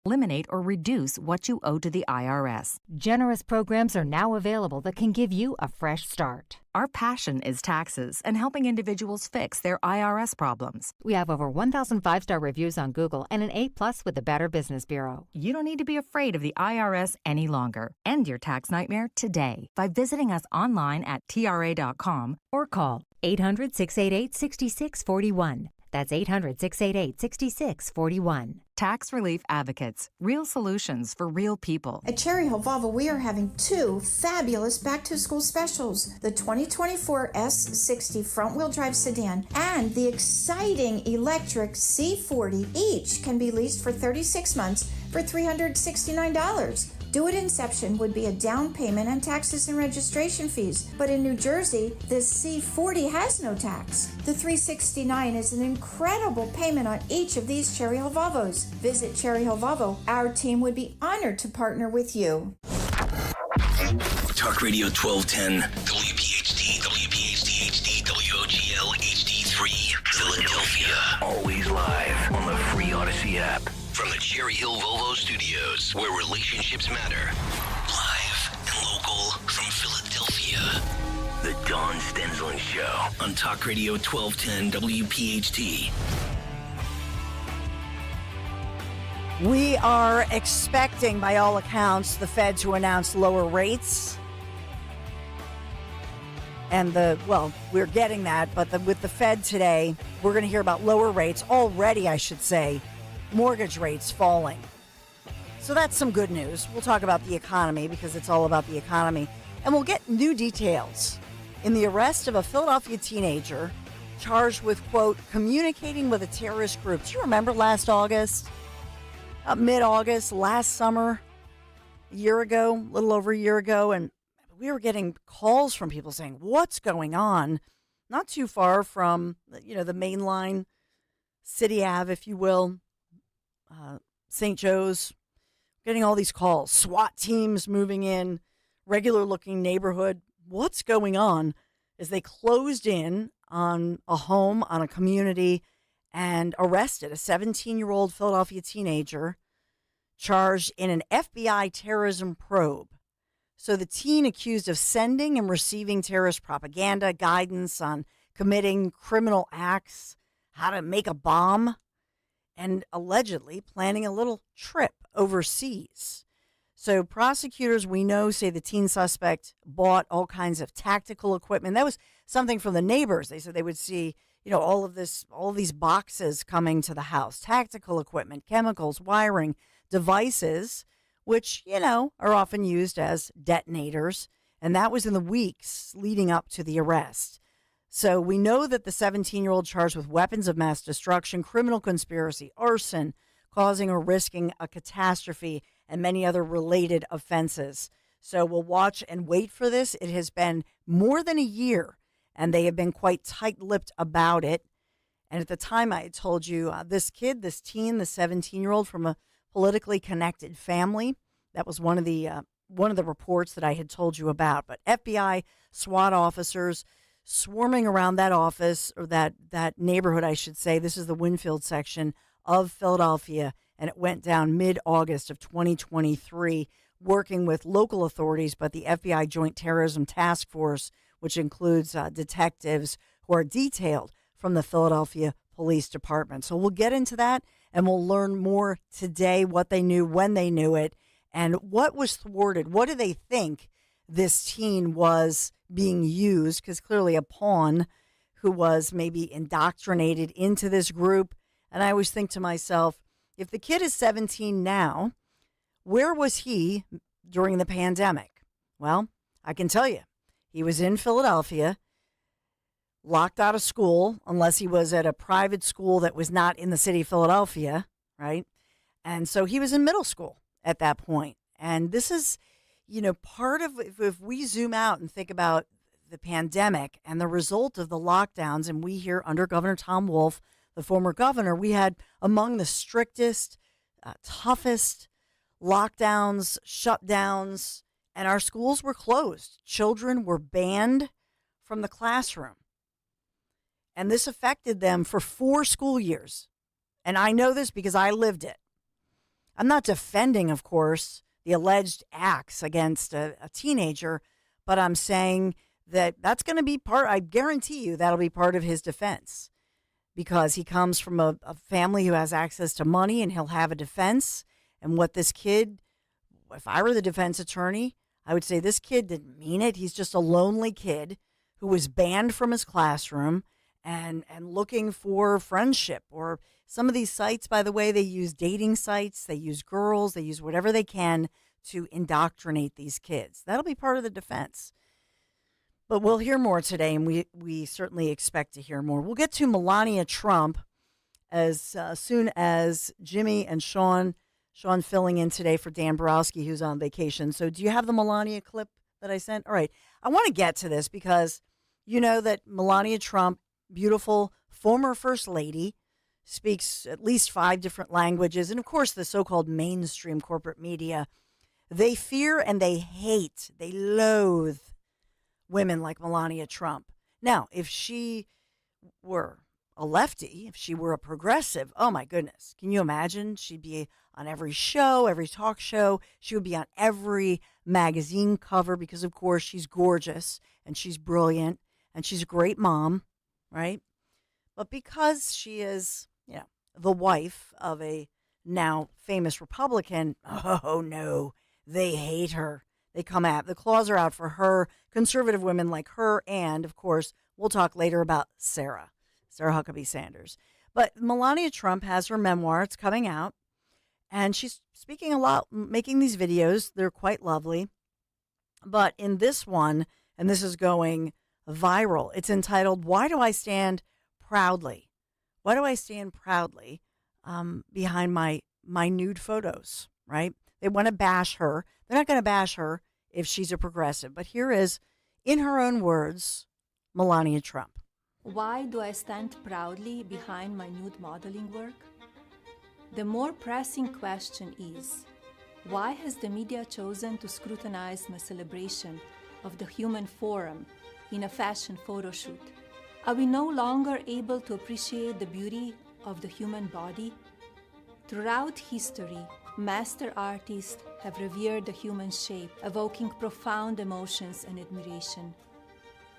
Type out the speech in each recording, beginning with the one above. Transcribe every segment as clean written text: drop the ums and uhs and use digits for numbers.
eliminate or reduce what you owe to the IRS. Generous programs are now available that can give you a fresh start. Our passion is taxes and helping individuals fix their IRS problems. We have over 1,000 five-star reviews on Google and an A+ with the Better Business Bureau. You don't need to be afraid of the IRS any longer. End your tax nightmare today by visiting us online at TRA.com or call 800-688-6641. That's 800-688-6641. Tax Relief Advocates. Real solutions for real people. At Cherry Hill Volvo, we are having two fabulous back-to-school specials. The 2024 S60 front-wheel drive sedan and the exciting electric C40 each can be leased for 36 months for $369. Do-It Inception would be a down payment and taxes and registration fees. But in New Jersey, the C40 has no tax. The $369 is an incredible payment on each of these Cherry Hill Volvos. Visit Cherry Hill Volvo. Our team would be honored to partner with you. Talk Radio 1210, WPHT, WPHT HD, WOGL HD3, Philadelphia. Always live on the free Odyssey app. From the Cherry Hill Volvo Studios, where relationships matter. Live and local from Philadelphia. The Dawn Stensland Show on Talk Radio 1210 WPHT. We are expecting, by all accounts, the Fed to announce lower rates. And we're getting that, but with the Fed today, we're going to hear about lower rates already, I should say. Mortgage rates falling. So that's some good news. We'll talk about the economy because it's all about the economy. And we'll get new details in the arrest of a Philadelphia teenager charged with, quote, communicating with a terrorist group. Do you remember last August? Mid-August, last summer, a little over a year ago, and we were getting calls from people saying, what's going on? Not too far from, the main line, City Ave, if you will. St. Joe's, getting all these calls, SWAT teams moving in, regular looking neighborhood. What's going on? Is they closed in on a home, on a community, and arrested a 17-year-old Philadelphia teenager charged in an FBI terrorism probe. So the teen accused of sending and receiving terrorist propaganda, guidance on committing criminal acts, how to make a bomb, and allegedly planning a little trip overseas. So prosecutors, we know, say the teen suspect bought all kinds of tactical equipment. That was something from the neighbors. They said they would see, all of these boxes coming to the house, tactical equipment, chemicals, wiring, devices, which, are often used as detonators. And that was in the weeks leading up to the arrest. So we know that the 17-year-old charged with weapons of mass destruction, criminal conspiracy, arson, causing or risking a catastrophe, and many other related offenses. So we'll watch and wait for this. It has been more than a year, and they have been quite tight-lipped about it. And at the time, I had told you this teen, the 17-year-old from a politically connected family, that was one of the reports that I had told you about. But FBI, SWAT officers swarming around that office, or that neighborhood, I should say. This is the Winfield section of Philadelphia, and it went down mid-August of 2023, working with local authorities, but the FBI Joint Terrorism Task Force, which includes detectives who are detailed from the Philadelphia Police Department. So we'll get into that, and we'll learn more today, what they knew, when they knew it, and what was thwarted. What do they think this teen was being used? Because clearly a pawn who was maybe indoctrinated into this group. And I always think to myself, if the kid is 17 now, where was he during the pandemic? Well, I can tell you, he was in Philadelphia, locked out of school, unless he was at a private school that was not in the city of Philadelphia, right? And so he was in middle school at that point. And this is, part of, if we zoom out and think about the pandemic and the result of the lockdowns, and we here under Governor Tom Wolf, the former governor, we had among the strictest, toughest lockdowns, shutdowns, and our schools were closed. Children were banned from the classroom. And this affected them for 4 school years. And I know this because I lived it. I'm not defending, of course, the alleged acts against a teenager, but I'm saying that that's going to be I guarantee you that'll be part of his defense, because he comes from a family who has access to money and he'll have a defense. And what this kid, if I were the defense attorney, I would say this kid didn't mean it. He's just a lonely kid who was banned from his classroom and looking for friendship. Or some of these sites, by the way, they use dating sites, they use girls, they use whatever they can to indoctrinate these kids. That'll be part of the defense. But we'll hear more today, and we certainly expect to hear more. We'll get to Melania Trump as soon as Jimmy and Sean filling in today for Dan Borowski, who's on vacation. So do you have the Melania clip that I sent? All right. I want to get to this because you know that Melania Trump, beautiful former first lady, speaks at least 5 different languages. And, of course, the so-called mainstream corporate media, they fear and they hate, they loathe women like Melania Trump. Now, if she were a lefty, if she were a progressive, oh my goodness, can you imagine? She'd be on every show, every talk show. She would be on every magazine cover because, of course, she's gorgeous and she's brilliant and she's a great mom, right? But because she is, the wife of a now famous Republican, oh no, they hate her. They come at, the claws are out for her, conservative women like her, and, of course, we'll talk later about Sarah Huckabee Sanders. But Melania Trump has her memoir. It's coming out, and she's speaking a lot, making these videos. They're quite lovely. But in this one, and this is going viral, it's entitled, Why Do I Stand Proudly? Why do I stand proudly behind my nude photos, right? They want to bash her. They're not going to bash her if she's a progressive. But here is, in her own words, Melania Trump. Why do I stand proudly behind my nude modeling work? The more pressing question is, why has the media chosen to scrutinize my celebration of the human form in a fashion photo shoot? Are we no longer able to appreciate the beauty of the human body? Throughout history, master artists have revered the human shape, evoking profound emotions and admiration.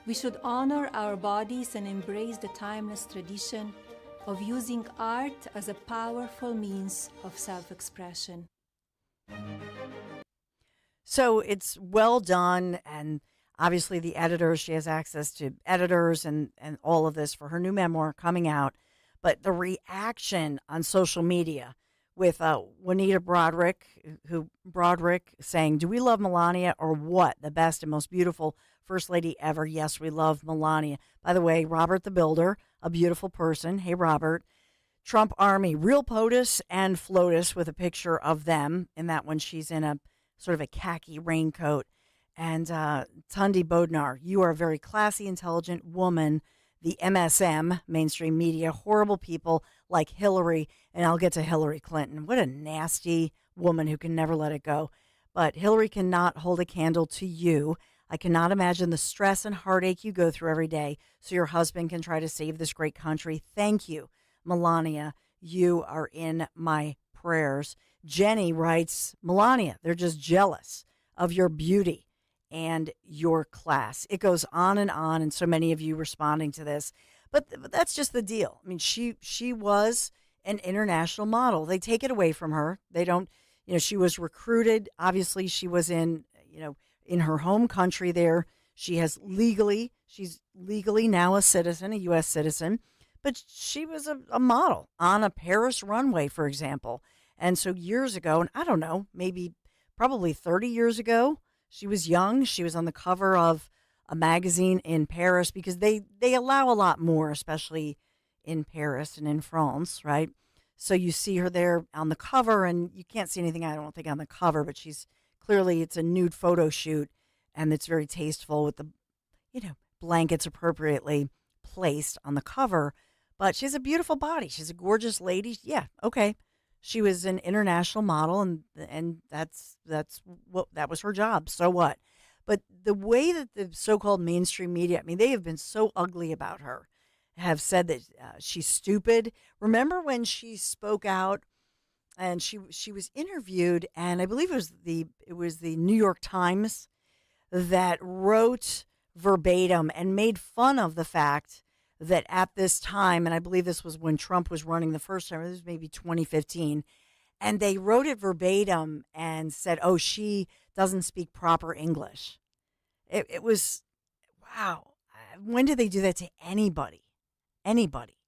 We should honor our bodies and embrace the timeless tradition of using art as a powerful means of self-expression. So it's well done, and obviously the editors, she has access to editors and all of this for her new memoir coming out. But the reaction on social media with Juanita Broderick saying, do we love Melania or what? The best and most beautiful first lady ever. Yes, we love Melania. By the way, Robert the Builder, a beautiful person. Hey, Robert. Trump Army, real POTUS and FLOTUS with a picture of them. In that one, she's in a sort of a khaki raincoat. And Tundi Bodnar, you are a very classy, intelligent woman. The MSM, mainstream media, horrible people like Hillary, and I'll get to Hillary Clinton. What a nasty woman who can never let it go. But Hillary cannot hold a candle to you. I cannot imagine the stress and heartache you go through every day so your husband can try to save this great country. Thank you, Melania. You are in my prayers. Jenny writes, Melania, they're just jealous of your beauty and your class. It goes on, and so many of you responding to this. But that's just the deal. I mean, she was an international model. They take it away from her. They don't, she was recruited. Obviously, she was in her home country there. She's legally now a citizen, a U.S. citizen. But she was a model on a Paris runway, for example. And so years ago, and I don't know, probably 30 years ago, she was young. She was on the cover of a magazine in Paris because they allow a lot more, especially in Paris and in France, right? So you see her there on the cover, and you can't see anything, I don't think, on the cover, but it's a nude photo shoot, and it's very tasteful with the, blankets appropriately placed on the cover. But she has a beautiful body. She's a gorgeous lady. Yeah, okay. She was an international model, and that was her job. So what? But the way that the so-called mainstream media, they have been so ugly about her, have said that she's stupid. Remember when she spoke out and she was interviewed, and I believe it was the New York Times that wrote verbatim and made fun of the fact that at this time, and I believe this was when Trump was running the first time, this was maybe 2015, and they wrote it verbatim and said, "Oh, she doesn't speak proper English." It was, wow. When did they do that to anybody? Anybody?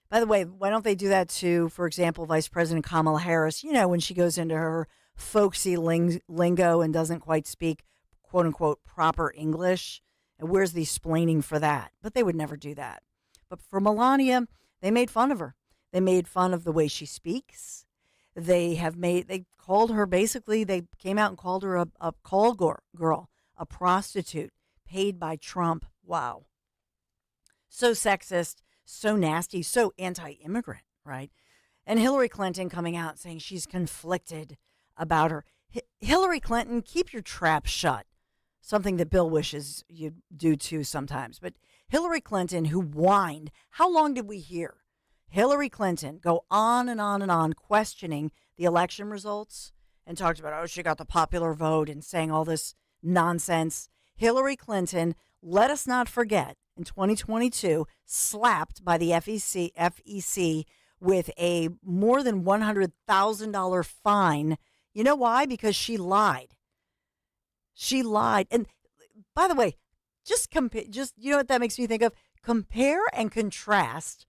By the way, why don't they do that to, for example, Vice President Kamala Harris, when she goes into her folksy lingo and doesn't quite speak, quote unquote, proper English? And where's the explaining for that? But they would never do that. But for Melania, they made fun of her. They made fun of the way she speaks. They called her, basically, they came out and called her a call girl, a prostitute paid by Trump. Wow. So sexist. So nasty, so anti-immigrant, right? And Hillary Clinton coming out saying she's conflicted about her. Hillary Clinton, keep your trap shut. Something that Bill wishes you do too sometimes. But Hillary Clinton, who whined, how long did we hear Hillary Clinton go on and on and on questioning the election results and talked about, she got the popular vote and saying all this nonsense. Hillary Clinton, let us not forget, in 2022, slapped by the FEC with a more than $100,000 fine. You know why? Because she lied. She lied. And by the way, you know what that makes me think of? Compare and contrast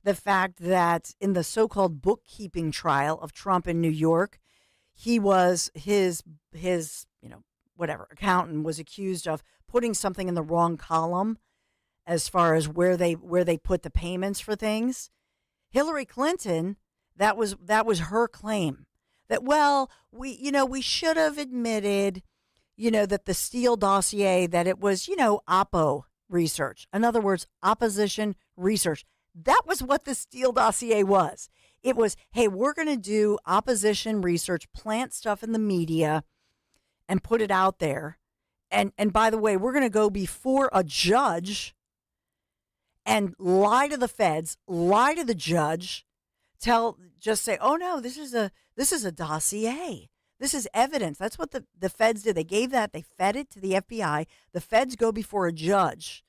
the fact that in the so-called bookkeeping trial of Trump in New York, he was his accountant was accused of putting something in the wrong column as far as where they put the payments for things. Hillary Clinton, that was her claim that, we should have admitted, that the Steele dossier, that it was, oppo research. In other words, opposition research. That was what the Steele dossier was. It was, hey, we're going to do opposition research, plant stuff in the media and put it out there. And by the way, we're going to go before a judge and lie to the feds, lie to the judge, just say, oh no, this is a dossier. This is evidence. That's what the feds did. They gave that, they fed it to the FBI. The feds go before a judge.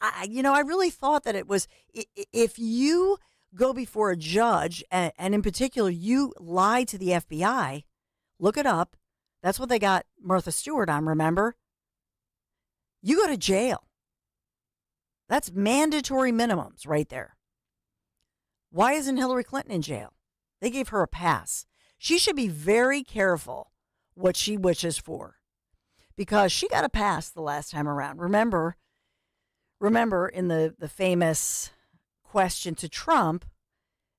I really thought that it was, if you go before a judge and in particular, you lie to the FBI, look it up. That's what they got Martha Stewart on, remember? You go to jail. That's mandatory minimums right there. Why isn't Hillary Clinton in jail? They gave her a pass. She should be very careful what she wishes for because she got a pass the last time around. Remember in the famous question to Trump,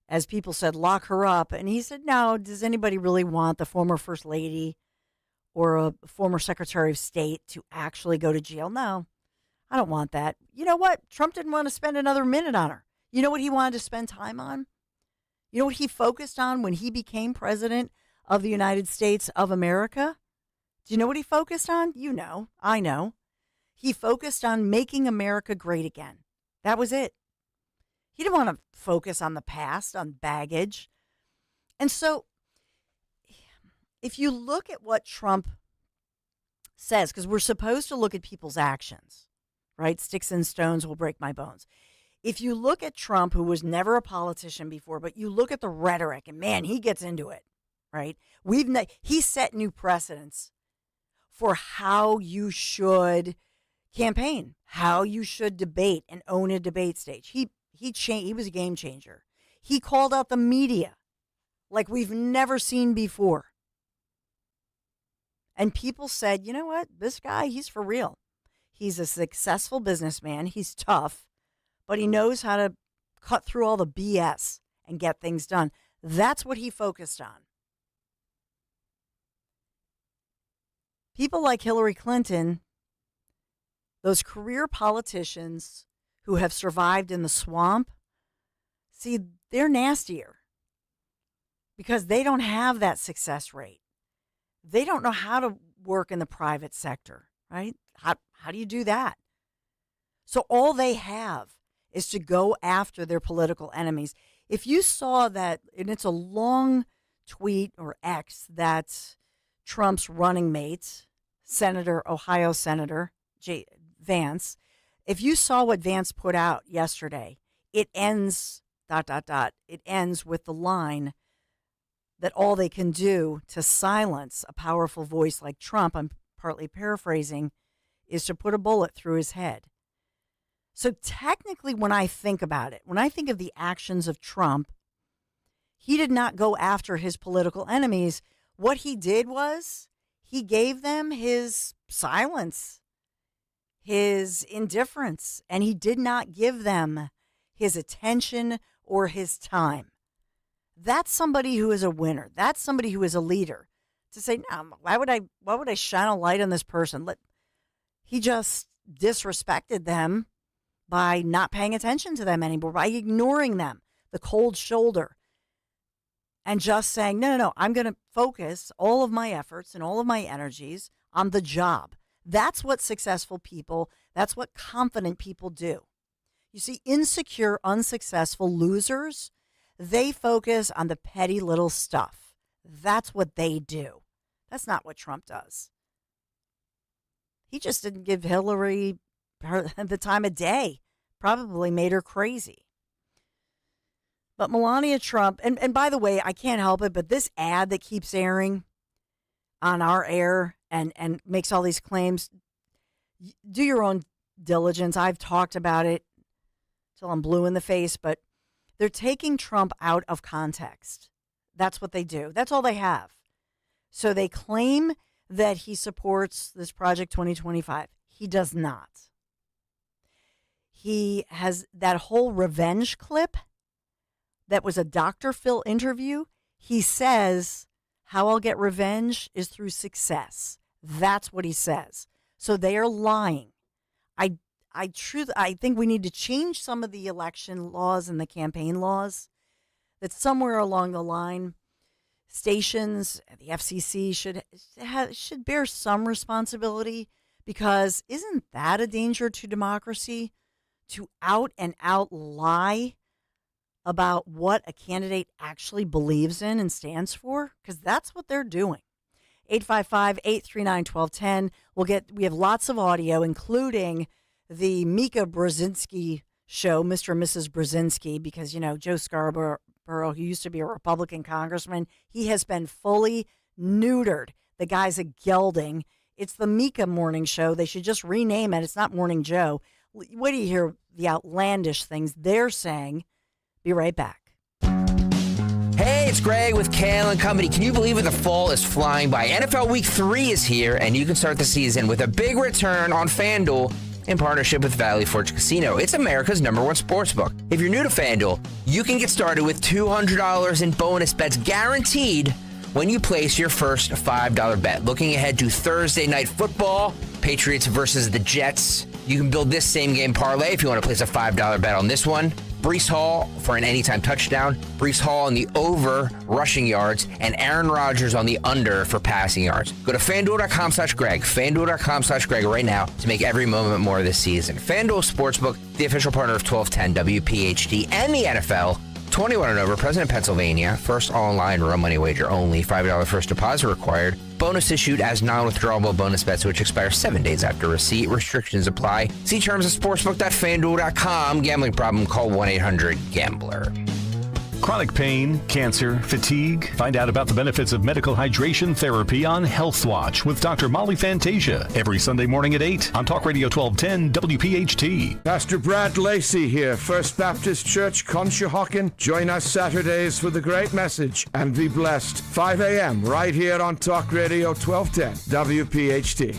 as people said, lock her up. And he said, no, does anybody really want the former First Lady or a former Secretary of State to actually go to jail? No. I don't want that. You know what? Trump didn't want to spend another minute on her. You know what he wanted to spend time on? You know what he focused on when he became president of the United States of America? Do you know what he focused on? You know. I know. He focused on making America great again. That was it. He didn't want to focus on the past, on baggage. And so if you look at what Trump says, because we're supposed to look at people's actions, right? Sticks and stones will break my bones. If you look at Trump, who was never a politician before, but you look at the rhetoric, and man, he gets into it, right? He set new precedents for how you should campaign, how you should debate and own a debate stage. He was a game changer. He called out the media like we've never seen before. And people said, you know what? This guy, he's for real. He's a successful businessman. He's tough, but he knows how to cut through all the BS and get things done. That's what he focused on. People like Hillary Clinton, those career politicians who have survived in the swamp, see, they're nastier because they don't have that success rate. They don't know how to work in the private sector, right? How do you do that? So all they have is to go after their political enemies. If you saw that, and it's a long tweet or X that Trump's running mate, Ohio Senator Vance, if you saw what Vance put out yesterday, it ends ... It ends with the line that all they can do to silence a powerful voice like Trump, I'm partly paraphrasing, is to put a bullet through his head. So technically, when I think about it, when I think of the actions of Trump, he did not go after his political enemies. What he did was he gave them his silence, his indifference, and he did not give them his attention or his time. That's somebody who is a winner. That's somebody who is a leader. To say, no, why would I shine a light on this person? He just disrespected them by not paying attention to them anymore, by ignoring them, the cold shoulder, and just saying, no, I'm going to focus all of my efforts and all of my energies on the job. That's what successful people, that's what confident people do. You see, insecure, unsuccessful losers, they focus on the petty little stuff. That's what they do. That's not what Trump does. He just didn't give Hillary the time of day. Probably made her crazy. But Melania Trump, and by the way, I can't help it, but this ad that keeps airing on our air and makes all these claims, do your own diligence. I've talked about it till I'm blue in the face, but they're taking Trump out of context. That's what they do. That's all they have. So they claim that he supports this Project 2025. He does not. He has that whole revenge clip that was a Dr. Phil interview. He says, how I'll get revenge is through success. That's what he says. So they are lying. I think we need to change some of the election laws and the campaign laws. That somewhere along the line, stations, the FCC should bear some responsibility, because isn't that a danger to democracy, to out and out lie about what a candidate actually believes in and stands for? Because that's what they're doing. 855-839-1210. We have lots of audio, including the Mika Brzezinski show, Mr. and Mrs. Brzezinski, because, Joe Scarborough, who used to be a Republican congressman, he has been fully neutered. The guy's a gelding. It's the Mika Morning Show. They should just rename it. It's not Morning Joe. Wait do you hear the outlandish things they're saying. Be right back. Hey, it's Greg with Kale & Company. Can you believe it? The fall is flying by. NFL Week 3 is here, and you can start the season with a big return on FanDuel in partnership with Valley Forge Casino. It's America's #1 sportsbook. If you're new to FanDuel, you can get started with $200 in bonus bets guaranteed when you place your first $5 bet. Looking ahead to Thursday Night Football, Patriots versus the Jets. You can build this same game parlay if you want to place a $5 bet on this one. Breece Hall for an anytime touchdown, Breece Hall on the over rushing yards, and Aaron Rodgers on the under for passing yards. Go to FanDuel.com/Greg, FanDuel.com/Greg right now to make every moment more this season. FanDuel Sportsbook, the official partner of 1210 WPHT and the NFL. 21 and over, present in Pennsylvania. First online real money wager only. $5 first deposit required. Bonus issued as non-withdrawable bonus bets, which expire 7 days after receipt. Restrictions apply. See terms at sportsbook.fanduel.com. Gambling problem? Call 1-800-GAMBLER. Chronic pain, cancer, fatigue. Find out about the benefits of medical hydration therapy on Health Watch with Dr. Molly Fantasia every Sunday morning at 8 on Talk Radio 1210 WPHT. Pastor Brad Lacey here, First Baptist Church, Conshohocken. Join us Saturdays for the great message and be blessed. 5 a.m. right here on Talk Radio 1210 WPHT.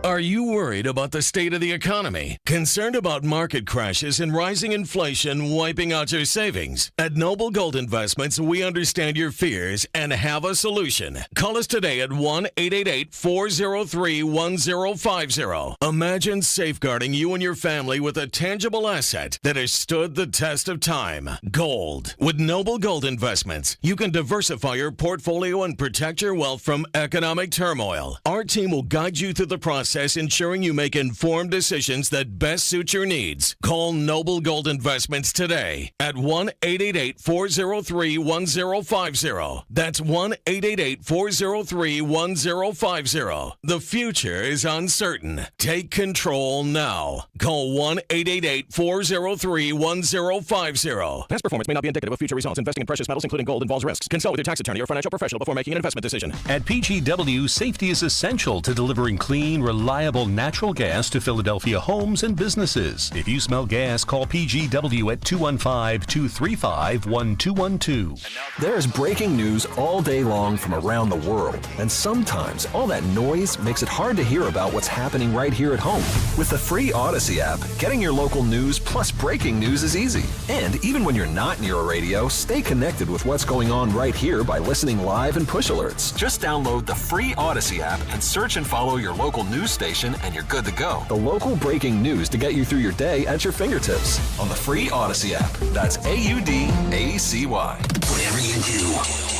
Are you worried about the state of the economy? Concerned about market crashes and rising inflation wiping out your savings? At Noble Gold Investments, we understand your fears and have a solution. Call us today at 1-888-403-1050. Imagine safeguarding you and your family with a tangible asset that has stood the test of time. Gold. With Noble Gold Investments, you can diversify your portfolio and protect your wealth from economic turmoil. Our team will guide you through the process process ensuring you make informed decisions that best suit your needs. Call Noble Gold Investments today at 1-888-403-1050. That's 1-888-403-1050. The future is uncertain. Take control now. Call 1-888-403-1050. Past performance may not be indicative of future results. Investing in precious metals, including gold, involves risks. Consult with your tax attorney or financial professional before making an investment decision. At PGW, safety is essential to delivering clean, reliable natural gas to Philadelphia homes and businesses. If you smell gas, call PGW at 215-235-1212. There's breaking news all day long from around the world, and sometimes all that noise makes it hard to hear about what's happening right here at home. With the free Odyssey app, getting your local news plus breaking news is easy. And even when you're not near a radio, stay connected with what's going on right here by listening live and push alerts. Just download the free Odyssey app and search and follow your local news station, and you're good to go. The local breaking news to get you through your day at your fingertips on the free Odyssey app. That's AUDACY.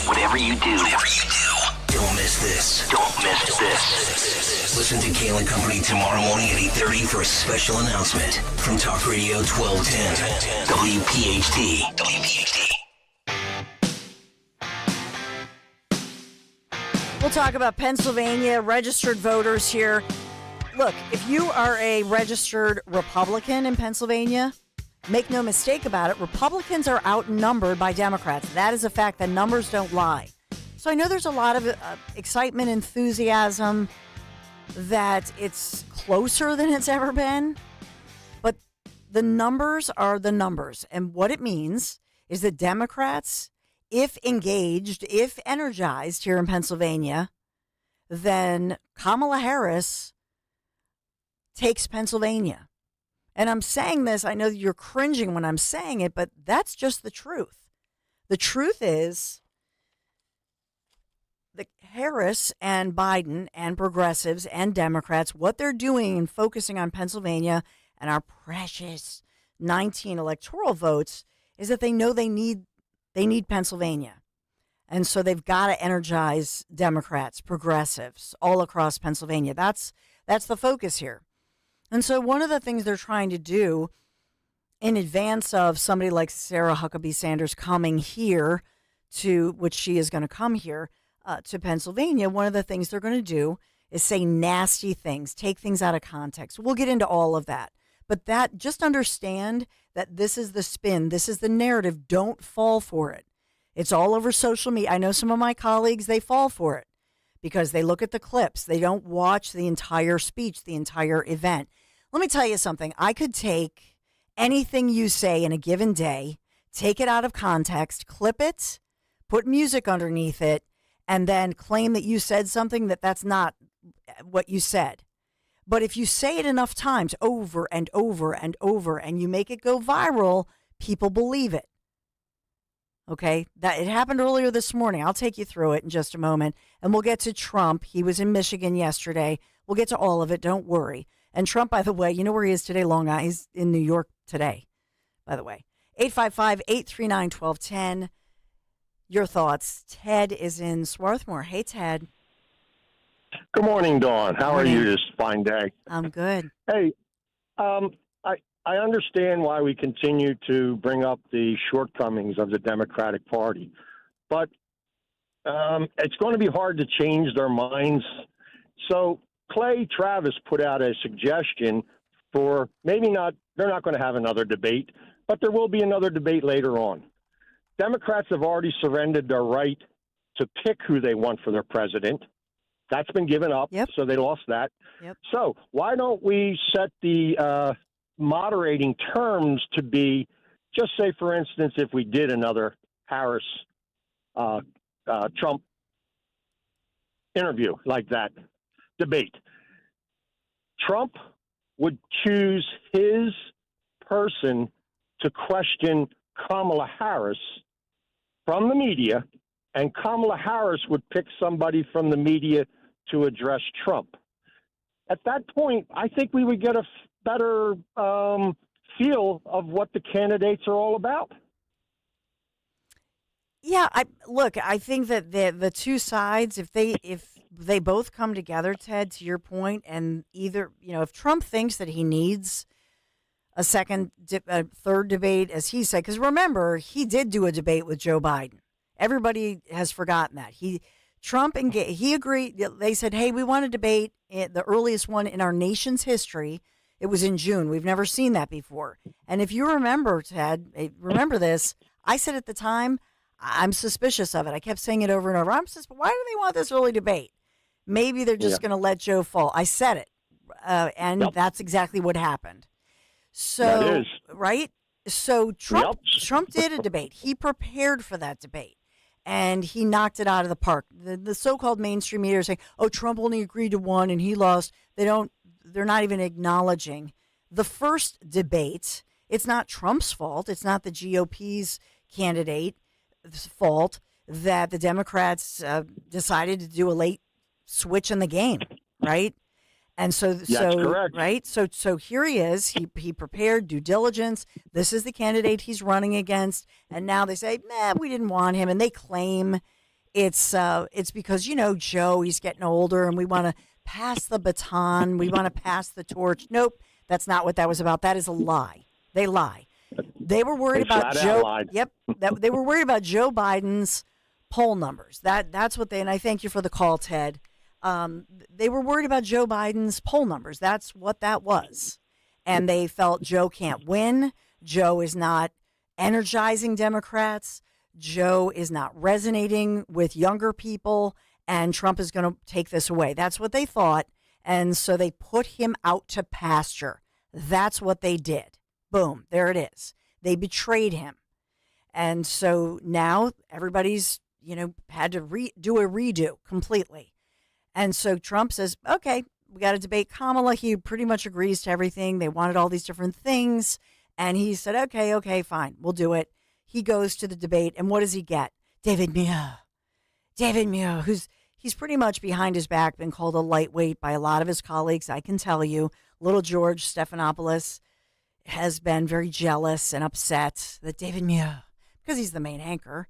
Whatever you do, don't miss this. Don't miss this. Listen to Kale and Company tomorrow morning at 8:30 for a special announcement from Talk Radio 1210 WPHT. We'll talk about Pennsylvania registered voters here. Look, if you are a registered Republican in Pennsylvania, make no mistake about it, Republicans are outnumbered by Democrats. That is a fact. The numbers don't lie. So I know there's a lot of excitement, enthusiasm that it's closer than it's ever been. But the numbers are the numbers. And what it means is that Democrats, if engaged, if energized here in Pennsylvania, then Kamala Harris takes Pennsylvania. And I'm saying this, I know that you're cringing when I'm saying it, but that's just the truth. The truth is that Harris and Biden and progressives and Democrats, what they're doing and focusing on Pennsylvania and our precious 19 electoral votes is that they know they need Pennsylvania. And so they've got to energize Democrats, progressives all across Pennsylvania. That's the focus here. And so one of the things they're trying to do in advance of somebody like Sarah Huckabee Sanders coming here to, which she is going to come here to Pennsylvania, one of the things they're going to do is say nasty things, take things out of context. We'll get into all of that. But that, just understand that this is the spin. This is the narrative. Don't fall for it. It's all over social media. I know some of my colleagues, they fall for it because they look at the clips. They don't watch the entire speech, the entire event. Let me tell you something. I could take anything you say in a given day, take it out of context, clip it, put music underneath it, and then claim that you said something that's not what you said. But if you say it enough times over and over and over and you make it go viral, people believe it. Okay, that it happened earlier this morning. I'll take you through it in just a moment. And we'll get to Trump. He was in Michigan yesterday. We'll get to all of it. Don't worry. And Trump, by the way, you know where he is today? Long Island. He's in New York today, by the way. 855-839-1210. Your thoughts. Ted is in Swarthmore. Hey, Ted. Good morning, Dawn. How are you this fine day? I'm good. Hey, I understand why we continue to bring up the shortcomings of the Democratic Party, but it's going to be hard to change their minds. So Clay Travis put out a suggestion for maybe not, they're not going to have another debate, but there will be another debate later on. Democrats have already surrendered their right to pick who they want for their president. That's been given up, so they lost that. So why don't we set the moderating terms to be, just say, for instance, if we did another Harris-Trump interview like that, debate, Trump would choose his person to question Kamala Harris from the media, and Kamala Harris would pick somebody from the media to address Trump. At that point, I think we would get a better feel of what the candidates are all about. Yeah, I think that the two sides, if they both come together, Ted, to your point, and either, if Trump thinks that he needs a third debate, as he said, because remember, he did do a debate with Joe Biden. Everybody has forgotten that. He agreed. They said, hey, we want to debate the earliest one in our nation's history. It was in June. We've never seen that before. And if you remember, Ted, remember this, I said at the time, I'm suspicious of it. I kept saying it over and over. I'm suspicious. Why do they want this early debate? Maybe they're just going to let Joe fall. I said it. And that's exactly what happened. So, right? So Trump did a debate. He prepared for that debate. And he knocked it out of the park. The so-called mainstream media are saying, oh, Trump only agreed to one and he lost. They're not even acknowledging the first debate. It's not Trump's fault. It's not the GOP's candidate's fault that the Democrats decided to do a late switch in the game, right? And that's correct. Right? So here he is. He prepared, due diligence. This is the candidate he's running against. And now they say, we didn't want him. And they claim it's because, Joe, he's getting older and we want to pass the baton. We want to pass the torch. Nope, that's not what that was about. That is a lie. They lie. They were worried about Joe. Yep. They were worried about Joe Biden's poll numbers. That's what and I thank you for the call, Ted. They were worried about Joe Biden's poll numbers. That's what that was. And they felt Joe can't win. Joe is not energizing Democrats. Joe is not resonating with younger people. And Trump is going to take this away. That's what they thought. And so they put him out to pasture. That's what they did. Boom. There it is. They betrayed him. And so now everybody's, had to do a redo completely. And so Trump says, okay, we got to debate Kamala. He pretty much agrees to everything. They wanted all these different things. And he said, okay, fine, we'll do it. He goes to the debate. And what does he get? David Muir, he's pretty much behind his back been called a lightweight by a lot of his colleagues. I can tell you, little George Stephanopoulos has been very jealous and upset that David Muir, because he's the main anchor,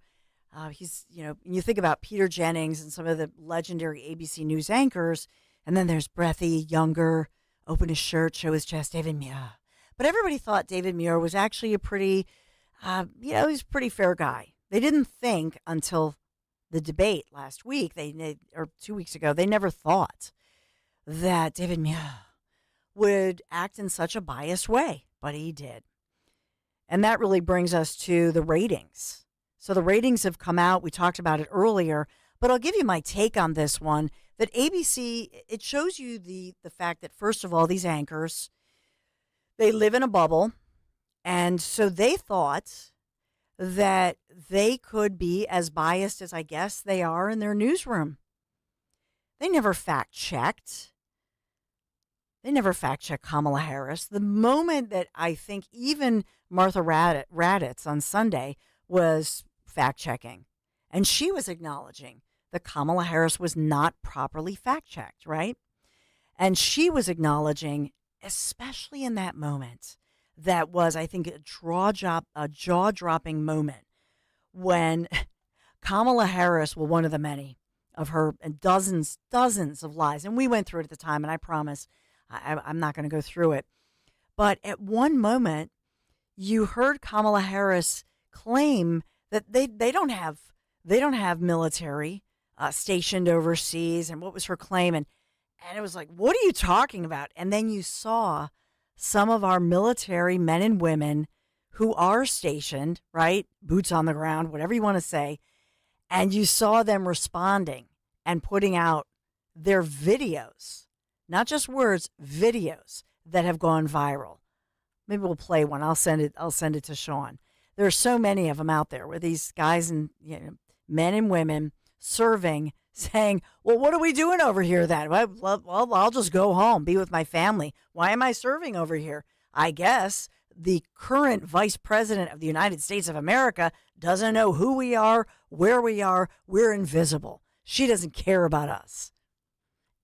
he's, you think about Peter Jennings and some of the legendary ABC News anchors, and then there's breathy, younger, open his shirt, show his chest, David Muir. But everybody thought David Muir was actually a pretty, he's a pretty fair guy. They didn't think until the debate last week, or 2 weeks ago, they never thought that David Muir would act in such a biased way, but he did. And that really brings us to the ratings. So the ratings have come out. We talked about it earlier, but I'll give you my take on this one, that ABC, it shows you the fact that, first of all, these anchors, they live in a bubble. And so they thought that they could be as biased as I guess they are in their newsroom. They never fact-checked. They never fact-checked Kamala Harris. The moment that I think even Martha Raddatz on Sunday was fact-checking, and she was acknowledging that Kamala Harris was not properly fact-checked, right? And she was acknowledging, especially in that moment, that was, I think, a jaw-dropping moment when Kamala Harris, well, one of the many of her dozens of lies, and we went through it at the time, and I promise I'm not going to go through it. But at one moment, you heard Kamala Harris claim that they don't have military stationed overseas, and what was her claim? And it was like, what are you talking about? And then you saw some of our military men and women who are stationed, right, boots on the ground, whatever you want to say, and you saw them responding and putting out their videos, not just words, videos that have gone viral. Maybe we'll play one. I'll send it to Sean. There are so many of them out there where these guys and men and women serving, saying, well, what are we doing over here then? Well, I'll just go home, be with my family. Why am I serving over here? I guess the current vice president of the United States of America doesn't know who we are, where we are. We're invisible. She doesn't care about us.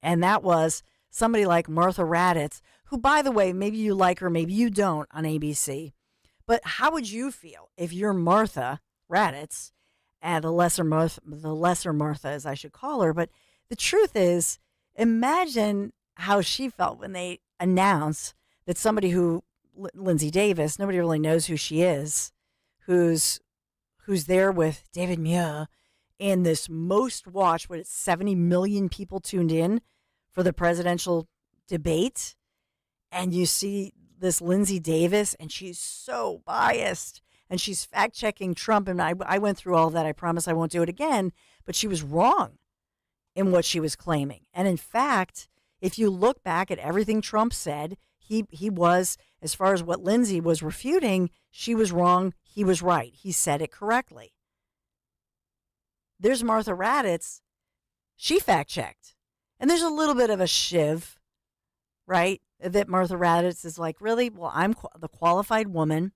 And that was somebody like Martha Raddatz, who, by the way, maybe you like her, maybe you don't on ABC. But how would you feel if you're Martha Raddatz, and the lesser Martha, as I should call her, but The truth is, imagine how she felt when they announced that somebody who, Lindsay Davis, nobody really knows who she is, who's there with David Muir in this most watched, 70 million people tuned in for the presidential debate. And you see this Lindsay Davis, and she's so biased, and she's fact-checking Trump. And I went through all that. I promise I won't do it again. But she was wrong in what she was claiming. And in fact, if you look back at everything Trump said, he was, as far as what Lindsay was refuting, she was wrong, he was right. He said it correctly. There's Martha Raddatz. She fact-checked. And there's a little bit of a shiv, right? That Martha Raddatz is like, really? Well, I'm the qualified woman.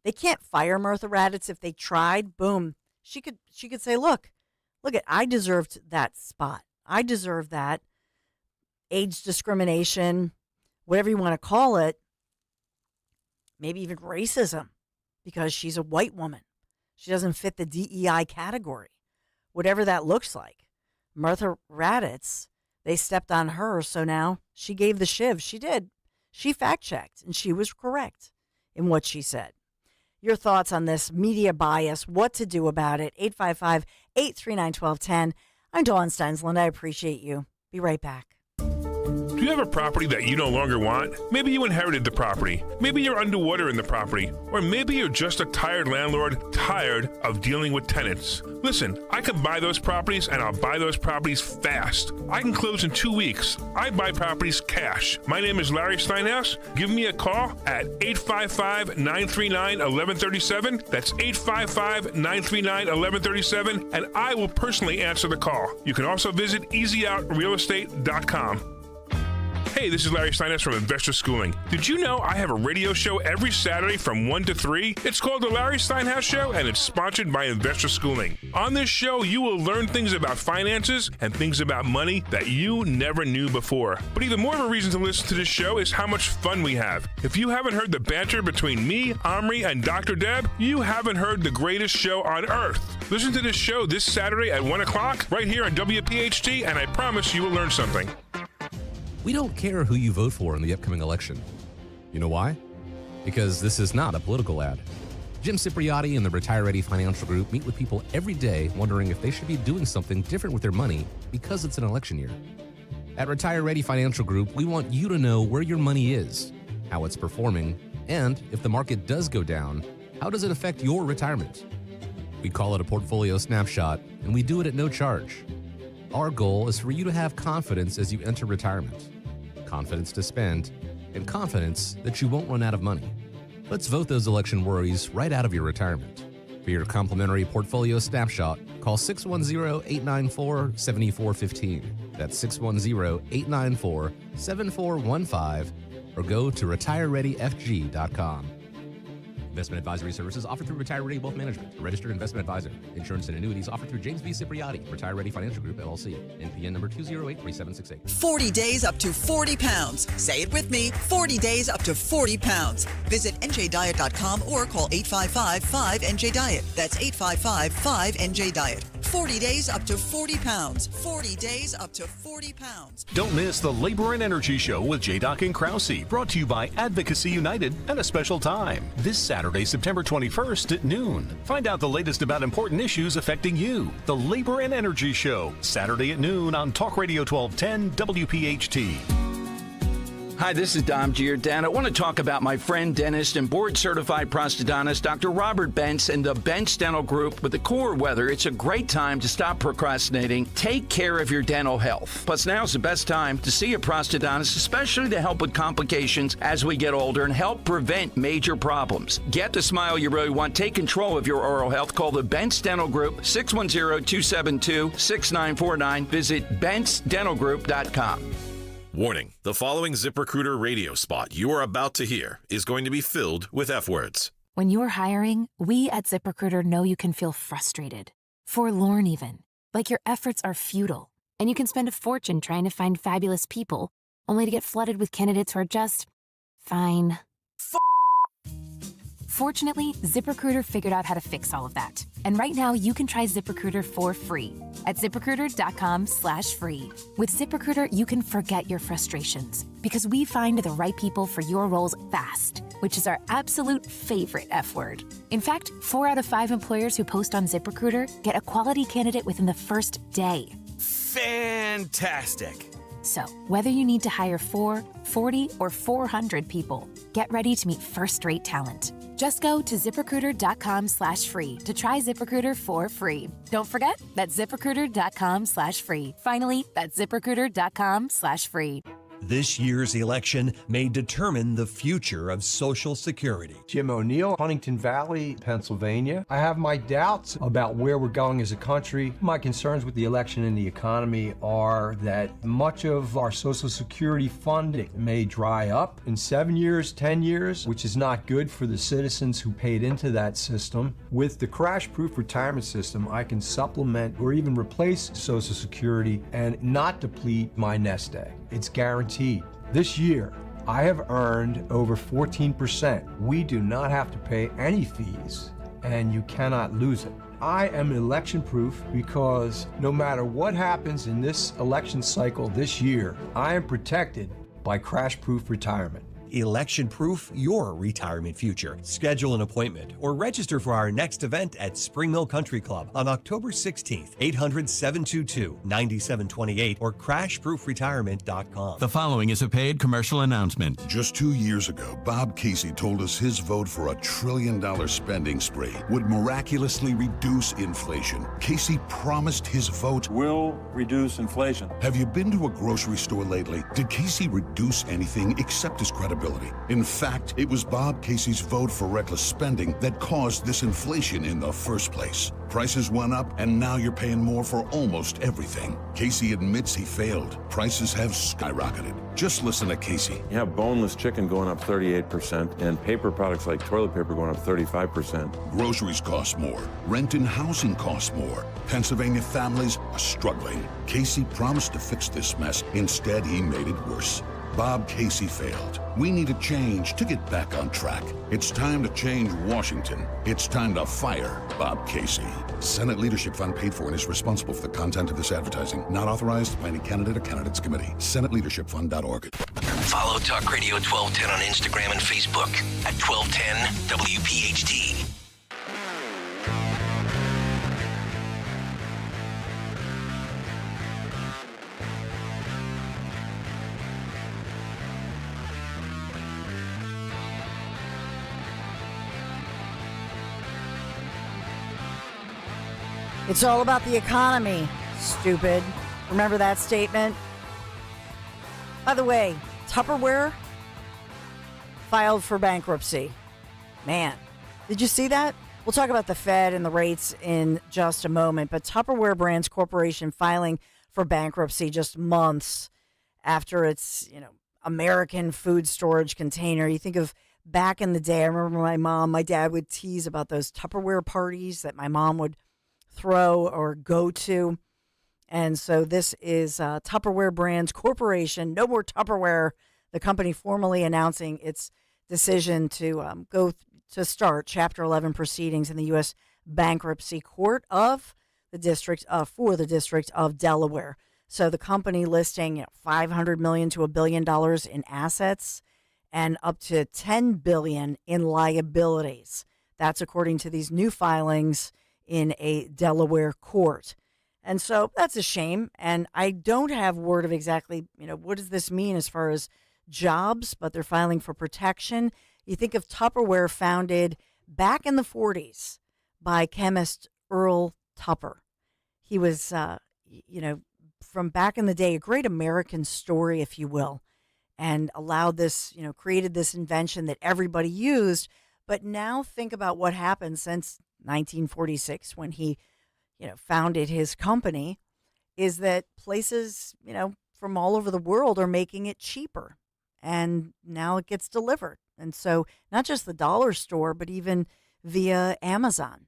They can't fire Martha Raddatz if they tried. Boom. She could say, look, I deserved that spot. I deserve that. Age discrimination, whatever you want to call it, maybe even racism, because she's a white woman. She doesn't fit the DEI category, whatever that looks like. Martha Raddatz, they stepped on her, so now she gave the shiv. She did. She fact-checked, and she was correct in what she said. Your thoughts on this media bias, what to do about it, 855-839-1210. I'm Dawn Stensland. I appreciate you. Be right back. Do you have a property that you no longer want? Maybe you inherited the property. Maybe you're underwater in the property. Or maybe you're just a tired landlord, tired of dealing with tenants. Listen, I can buy those properties, and I'll buy those properties fast. I can close in 2 weeks. I buy properties cash. My name is Larry Steinhaus. Give me a call at 855-939-1137. That's 855-939-1137, and I will personally answer the call. You can also visit easyOutRealEstate.com. Hey, this is Larry Steinhaus from Investor Schooling. Did you know I have a radio show every Saturday from 1 to 3? It's called The Larry Steinhaus Show, and it's sponsored by Investor Schooling. On this show, you will learn things about finances and things about money that you never knew before. But even more of a reason to listen to this show is how much fun we have. If you haven't heard the banter between me, Omri, and Dr. Deb, you haven't heard the greatest show on earth. Listen to this show this Saturday at 1 o'clock right here on WPHT, and I promise you will learn something. We don't care who you vote for in the upcoming election. You know why? Because this is not a political ad. Jim Cipriotti and the Retire Ready Financial Group meet with people every day wondering if they should be doing something different with their money because it's an election year. At Retire Ready Financial Group, we want you to know where your money is, how it's performing, and if the market does go down, how does it affect your retirement? We call it a portfolio snapshot, and we do it at no charge. Our goal is for you to have confidence as you enter retirement, confidence to spend, and confidence that you won't run out of money. Let's vote those election worries right out of your retirement. For your complimentary portfolio snapshot, call 610-894-7415. That's 610-894-7415, or go to retirereadyfg.com. Investment advisory services offered through Retire Ready Wealth Management, a registered investment advisor. Insurance and annuities offered through James V. Cipriotti, Retire Ready Financial Group, LLC. NPN number 2083768. 40 days up to 40 pounds. Say it with me, 40 days up to 40 pounds. Visit njdiet.com or call 855-5NJ-DIET. That's 855-5NJ-DIET. 40 days up to 40 pounds. 40 days up to 40 pounds. Don't miss the Labor and Energy Show with J-Doc and Krause, brought to you by Advocacy United at a special time. This Saturday, September 21st at noon. Find out the latest about important issues affecting you. The Labor and Energy Show, Saturday at noon on Talk Radio 1210 WPHT. Hi, this is Dom Giordano. I want to talk about my friend, dentist, and board-certified prosthodontist, Dr. Robert Bentz, and the Bentz Dental Group. With the cooler weather, it's a great time to stop procrastinating. Take care of your dental health. Plus, now's the best time to see a prosthodontist, especially to help with complications as we get older and help prevent major problems. Get the smile you really want. Take control of your oral health. Call the Bentz Dental Group, 610-272-6949. Visit BentzDentalGroup.com. Warning, the following ZipRecruiter radio spot you are about to hear is going to be filled with F words. When you're hiring, we at ZipRecruiter know you can feel frustrated, forlorn even, like your efforts are futile, and you can spend a fortune trying to find fabulous people, only to get flooded with candidates who are just fine. Fortunately, ZipRecruiter figured out how to fix all of that. And right now, you can try ZipRecruiter for free at ZipRecruiter.com/free. With ZipRecruiter, you can forget your frustrations because we find the right people for your roles fast, which is our absolute favorite F word. In fact, 4 out of 5 employers who post on ZipRecruiter get a quality candidate within the first day. Fantastic. So, whether you need to hire 4, 40, or 400 people, get ready to meet first-rate talent. Just go to ZipRecruiter.com/free to try ZipRecruiter for free. Don't forget, that's ZipRecruiter.com/free. Finally, that's ZipRecruiter.com/free. This year's election may determine the future of Social Security. Jim O'Neill, Huntington Valley, Pennsylvania. I have my doubts about where we're going as a country. My concerns with the election and the economy are that much of our Social Security funding may dry up in 7 years, 10 years, which is not good for the citizens who paid into that system. With the crash-proof retirement system, I can supplement or even replace Social Security and not deplete my nest egg. It's guaranteed. This year, I have earned over 14%. We do not have to pay any fees, and you cannot lose it. I am election proof because no matter what happens in this election cycle this year, I am protected by crash proof retirement. Election proof your retirement future. Schedule an appointment or register for our next event at Spring Mill Country Club on October 16th, 800-722-9728 or crashproofretirement.com. The following is a paid commercial announcement. Just 2 years ago, Bob Casey told us his vote for $1 trillion spending spree would miraculously reduce inflation. Casey promised his vote will reduce inflation. Have you been to a grocery store lately? Did Casey reduce anything except his credibility? In fact, it was Bob Casey's vote for reckless spending that caused this inflation in the first place. Prices went up, and now you're paying more for almost everything. Casey admits he failed. Prices have skyrocketed. Just listen to Casey. You have boneless chicken going up 38%, and paper products like toilet paper going up 35%. Groceries cost more. Rent and housing cost more. Pennsylvania families are struggling. Casey promised to fix this mess. Instead, he made it worse. Bob Casey failed. We need a change to get back on track. It's time to change Washington. It's time to fire Bob Casey. Senate Leadership Fund paid for and is responsible for the content of this advertising. Not authorized by any candidate or candidates committee. SenateLeadershipFund.org. Follow Talk Radio 1210 on Instagram and Facebook at 1210 WPHT. It's all about the economy, stupid. Remember that statement? By the way, Tupperware filed for bankruptcy. Man, did you see that? We'll talk about the Fed and the rates in just a moment, but Tupperware Brands Corporation filing for bankruptcy just months after its, American food storage container. You think of back in the day, I remember my dad would tease about those Tupperware parties that my mom would throw or go to. And so this is Tupperware Brands Corporation. No more Tupperware. The company formally announcing its decision to start Chapter 11 proceedings in the U.S. Bankruptcy Court of the District for the District of Delaware. So the company listing $500 million to $1 billion in assets and up to $10 billion in liabilities. That's according to these new filings in a Delaware court. And so that's a shame. And I don't have word of exactly, what does this mean as far as jobs, but they're filing for protection. You think of Tupperware, founded back in the 40s by chemist Earl Tupper. He was, from back in the day, a great American story, if you will, and allowed this, created this invention that everybody used. But now think about what happened since 1946 when he, founded his company, is that places, from all over the world are making it cheaper. And now it gets delivered. And so not just the dollar store, but even via Amazon.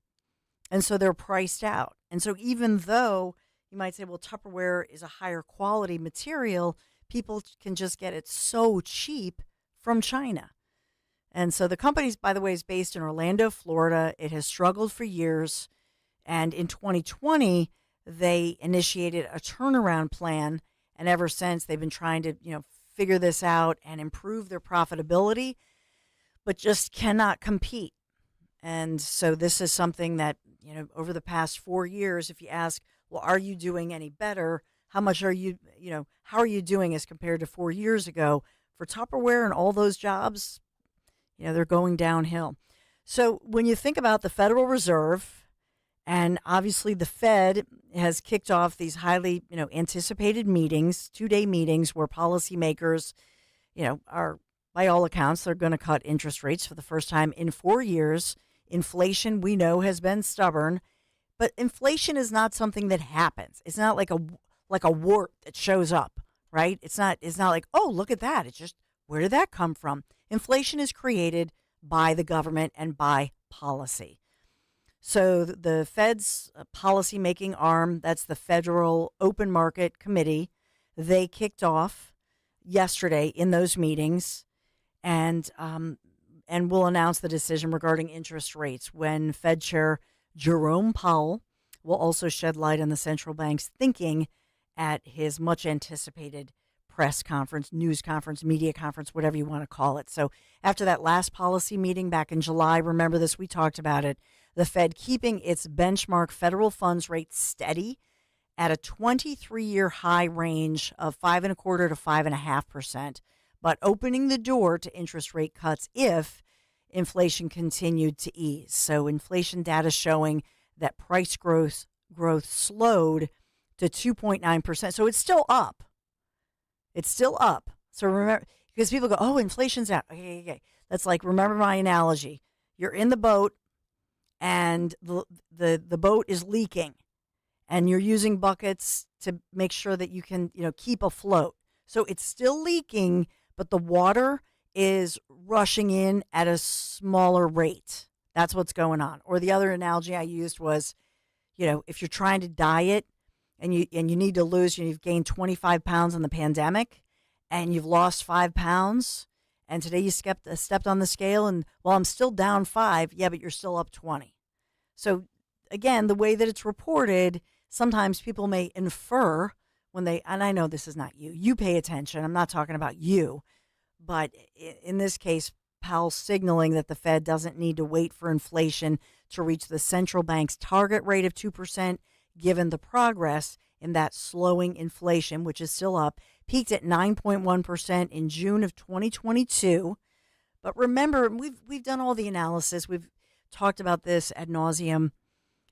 And so they're priced out. And so even though you might say, well, Tupperware is a higher quality material, people can just get it so cheap from China. And so the company, by the way, is based in Orlando, Florida. It has struggled for years. And in 2020, they initiated a turnaround plan. And ever since, they've been trying to, figure this out and improve their profitability, but just cannot compete. And so this is something that, over the past 4 years, if you ask, well, are you doing any better? How much are you, how are you doing as compared to 4 years ago? For Tupperware and all those jobs, they're going downhill. So when you think about the Federal Reserve, and obviously the Fed has kicked off these highly, anticipated meetings, 2-day meetings where policymakers, are, by all accounts, they're going to cut interest rates for the first time in 4 years. Inflation, we know, has been stubborn, but inflation is not something that happens. It's not like a wart that shows up, right? It's not like, oh, look at that. It's just, where did that come from? Inflation is created by the government and by policy. So the Fed's policy-making arm, that's the Federal Open Market Committee, they kicked off yesterday in those meetings, and will announce the decision regarding interest rates when Fed Chair Jerome Powell will also shed light on the central bank's thinking at his much-anticipated press conference, news conference, media conference, whatever you want to call it. So after that last policy meeting back in July, remember this, we talked about it, the Fed keeping its benchmark federal funds rate steady at a 23-year high range of 5.25% to 5.5%, but opening the door to interest rate cuts if inflation continued to ease. So inflation data showing that price growth slowed to 2.9%. So it's still up. It's still up. So remember, because people go, oh, inflation's out. Okay. That's like, remember my analogy. You're in the boat and the boat is leaking and you're using buckets to make sure that you can, keep afloat. So it's still leaking, but the water is rushing in at a smaller rate. That's what's going on. Or the other analogy I used was, if you're trying to diet and you need to lose, you've gained 25 pounds in the pandemic and you've lost 5 pounds, and today you stepped on the scale and, well, I'm still down 5. Yeah, but you're still up 20. So again, the way that it's reported, sometimes people may infer when and I know this is not you. You pay attention. I'm not talking about you. But in this case, Powell's signaling that the Fed doesn't need to wait for inflation to reach the central bank's target rate of 2%, given the progress in that slowing inflation, which is still up, peaked at 9.1% in June of 2022. But remember, we've done all the analysis. We've talked about this ad nauseum,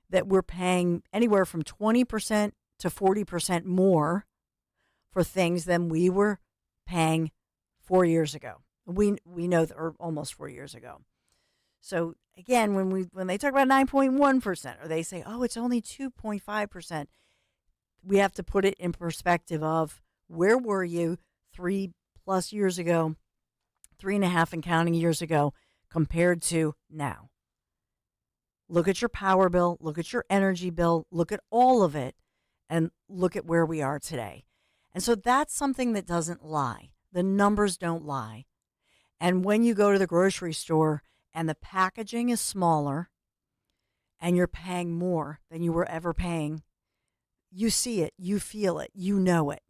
that we're paying anywhere from 20% to 40% more for things than we were paying 4 years ago. We know that, or almost 4 years ago. So again, when they talk about 9.1%, or they say, oh, it's only 2.5%, we have to put it in perspective of where were you 3+ years ago, 3.5 and counting years ago, compared to now. Look at your power bill, look at your energy bill, look at all of it, and look at where we are today. And so that's something that doesn't lie. The numbers don't lie. And when you go to the grocery store and the packaging is smaller and you're paying more than you were ever paying, you see it, you feel it, you know it.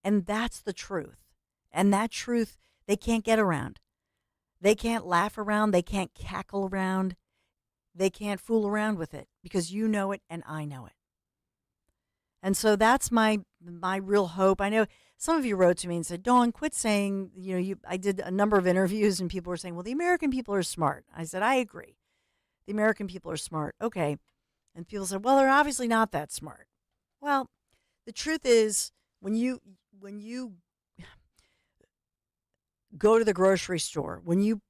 And that's the truth. And that truth, they can't get around. They can't laugh around. They can't cackle around. They can't fool around with it because you know it and I know it. And so that's my real hope. I know some of you wrote to me and said, Dawn, quit saying, I did a number of interviews and people were saying, well, the American people are smart. I said, I agree. The American people are smart. Okay. And people said, well, they're obviously not that smart. Well, the truth is when you go to the grocery store, when you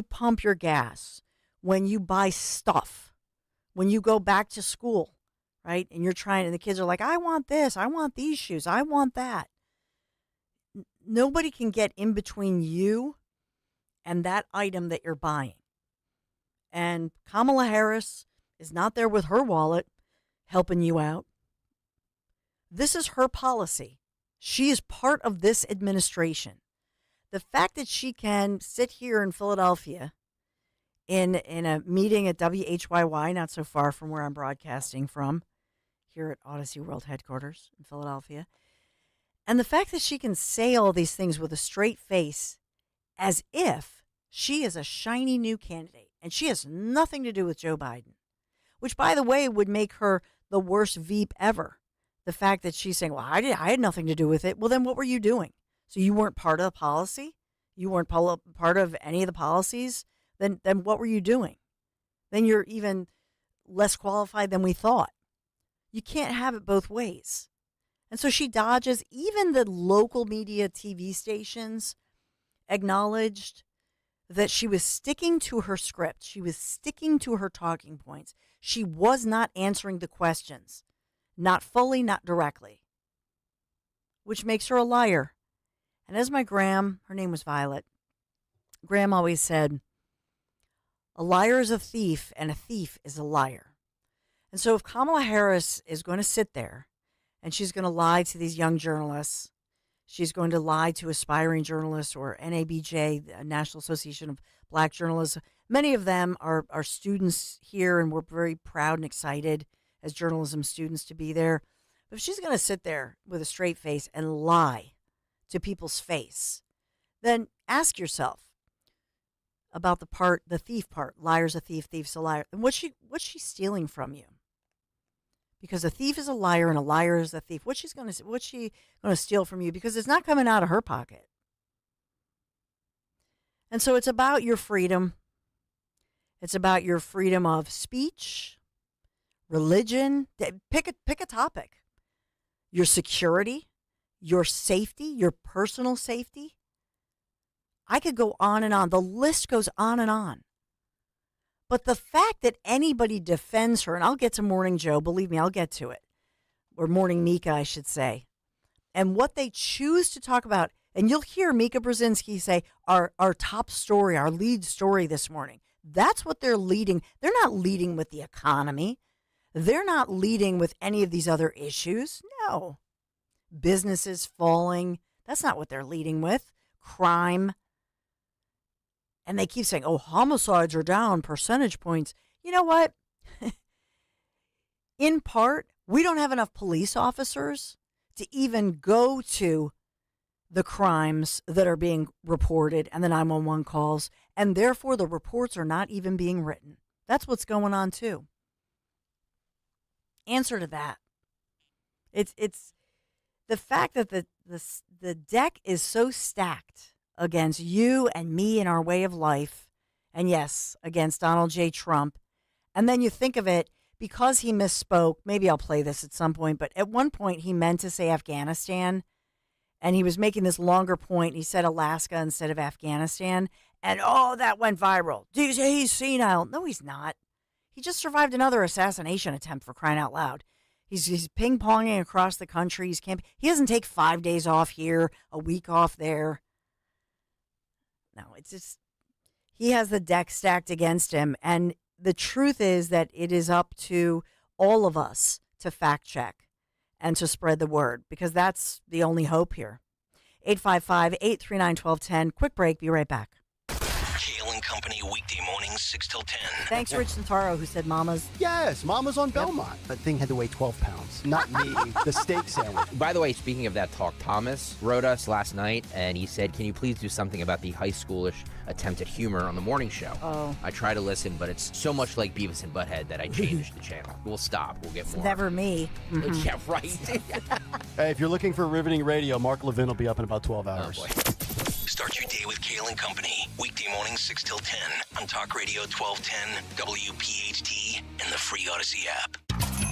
pump your gas, when you buy stuff, when you go back to school, right? And and the kids are like, I want this, I want these shoes, I want that. Nobody can get in between you and that item that you're buying. And Kamala Harris is not there with her wallet helping you out. This is her policy. She is part of this administration. the fact that she can sit here in Philadelphia in a meeting at WHYY, not so far from where I'm broadcasting from, here at Odyssey World Headquarters in Philadelphia, and the fact that she can say all these things with a straight face as if she is a shiny new candidate and she has nothing to do with Joe Biden, which, by the way, would make her the worst Veep ever. The fact that she's saying, well, I had nothing to do with it. Well, then what were you doing? So you weren't part of the policy? You weren't part of any of the policies? Then what were you doing? Then you're even less qualified than we thought. You can't have it both ways. And so she dodges. Even the local media TV stations acknowledged that she was sticking to her script. She was sticking to her talking points. She was not answering the questions. Not fully, not directly. Which makes her a liar. And as my Gram, her name was Violet, Gram always said, a liar is a thief and a thief is a liar. And so if Kamala Harris is going to sit there and she's going to lie to these young journalists, she's going to lie to aspiring journalists or NABJ, the National Association of Black Journalists. Many of them are students here, and we're very proud and excited as journalism students to be there. But if she's going to sit there with a straight face and lie to people's face, then ask yourself about the thief part. Liar's a thief, thief's a liar. And what's she stealing from you? Because a thief is a liar and a liar is a thief. What's she going to steal from you? Because it's not coming out of her pocket. And so it's about your freedom. It's about your freedom of speech, religion. Pick a topic. Your security, your safety, your personal safety. I could go on and on. The list goes on and on. But the fact that anybody defends her, and I'll get to Morning Joe, believe me, I'll get to it. Or Morning Mika, I should say. And what they choose to talk about, and you'll hear Mika Brzezinski say, our top story, our lead story this morning. That's what they're leading. They're not leading with the economy. They're not leading with any of these other issues. No. Businesses falling. That's not what they're leading with. Crime. And they keep saying, oh, homicides are down percentage points. You know what? In part, we don't have enough police officers to even go to the crimes that are being reported and the 911 calls, and therefore the reports are not even being written. That's what's going on, too. Answer to that. It's the fact that the deck is so stacked against you and me and our way of life, and yes, against Donald J. Trump. And then you think of it, because he misspoke, maybe I'll play this at some point, but at one point he meant to say Afghanistan, and he was making this longer point. He said Alaska instead of Afghanistan, and that went viral. He's senile. No, he's not. He just survived another assassination attempt, for crying out loud. He's ping-ponging across the country. He doesn't take 5 days off here, a week off there. No, it's just, he has the deck stacked against him. And the truth is that it is up to all of us to fact check and to spread the word, because that's the only hope here. 855-839-1210. Quick break. Be right back. Kale and Company, weekday mornings, 6 till 10. Thanks, Rich Santaro, who said Mama's. Yes, Mama's on Belmont. That thing had to weigh 12 pounds. Not me, the steak sandwich. By the way, speaking of that talk, Thomas wrote us last night, and he said, can you please do something about the high schoolish attempt at humor on the morning show? Oh. I try to listen, but it's so much like Beavis and Butthead that I changed the channel. We'll stop. We'll get more. Never me. Mm-hmm. Yeah, right. Hey, if you're looking for riveting radio, Mark Levin will be up in about 12 hours. Oh, boy. Start your day with Kale and Company, weekday mornings 6 till 10 on Talk Radio 1210, WPHT, and the free Odyssey app.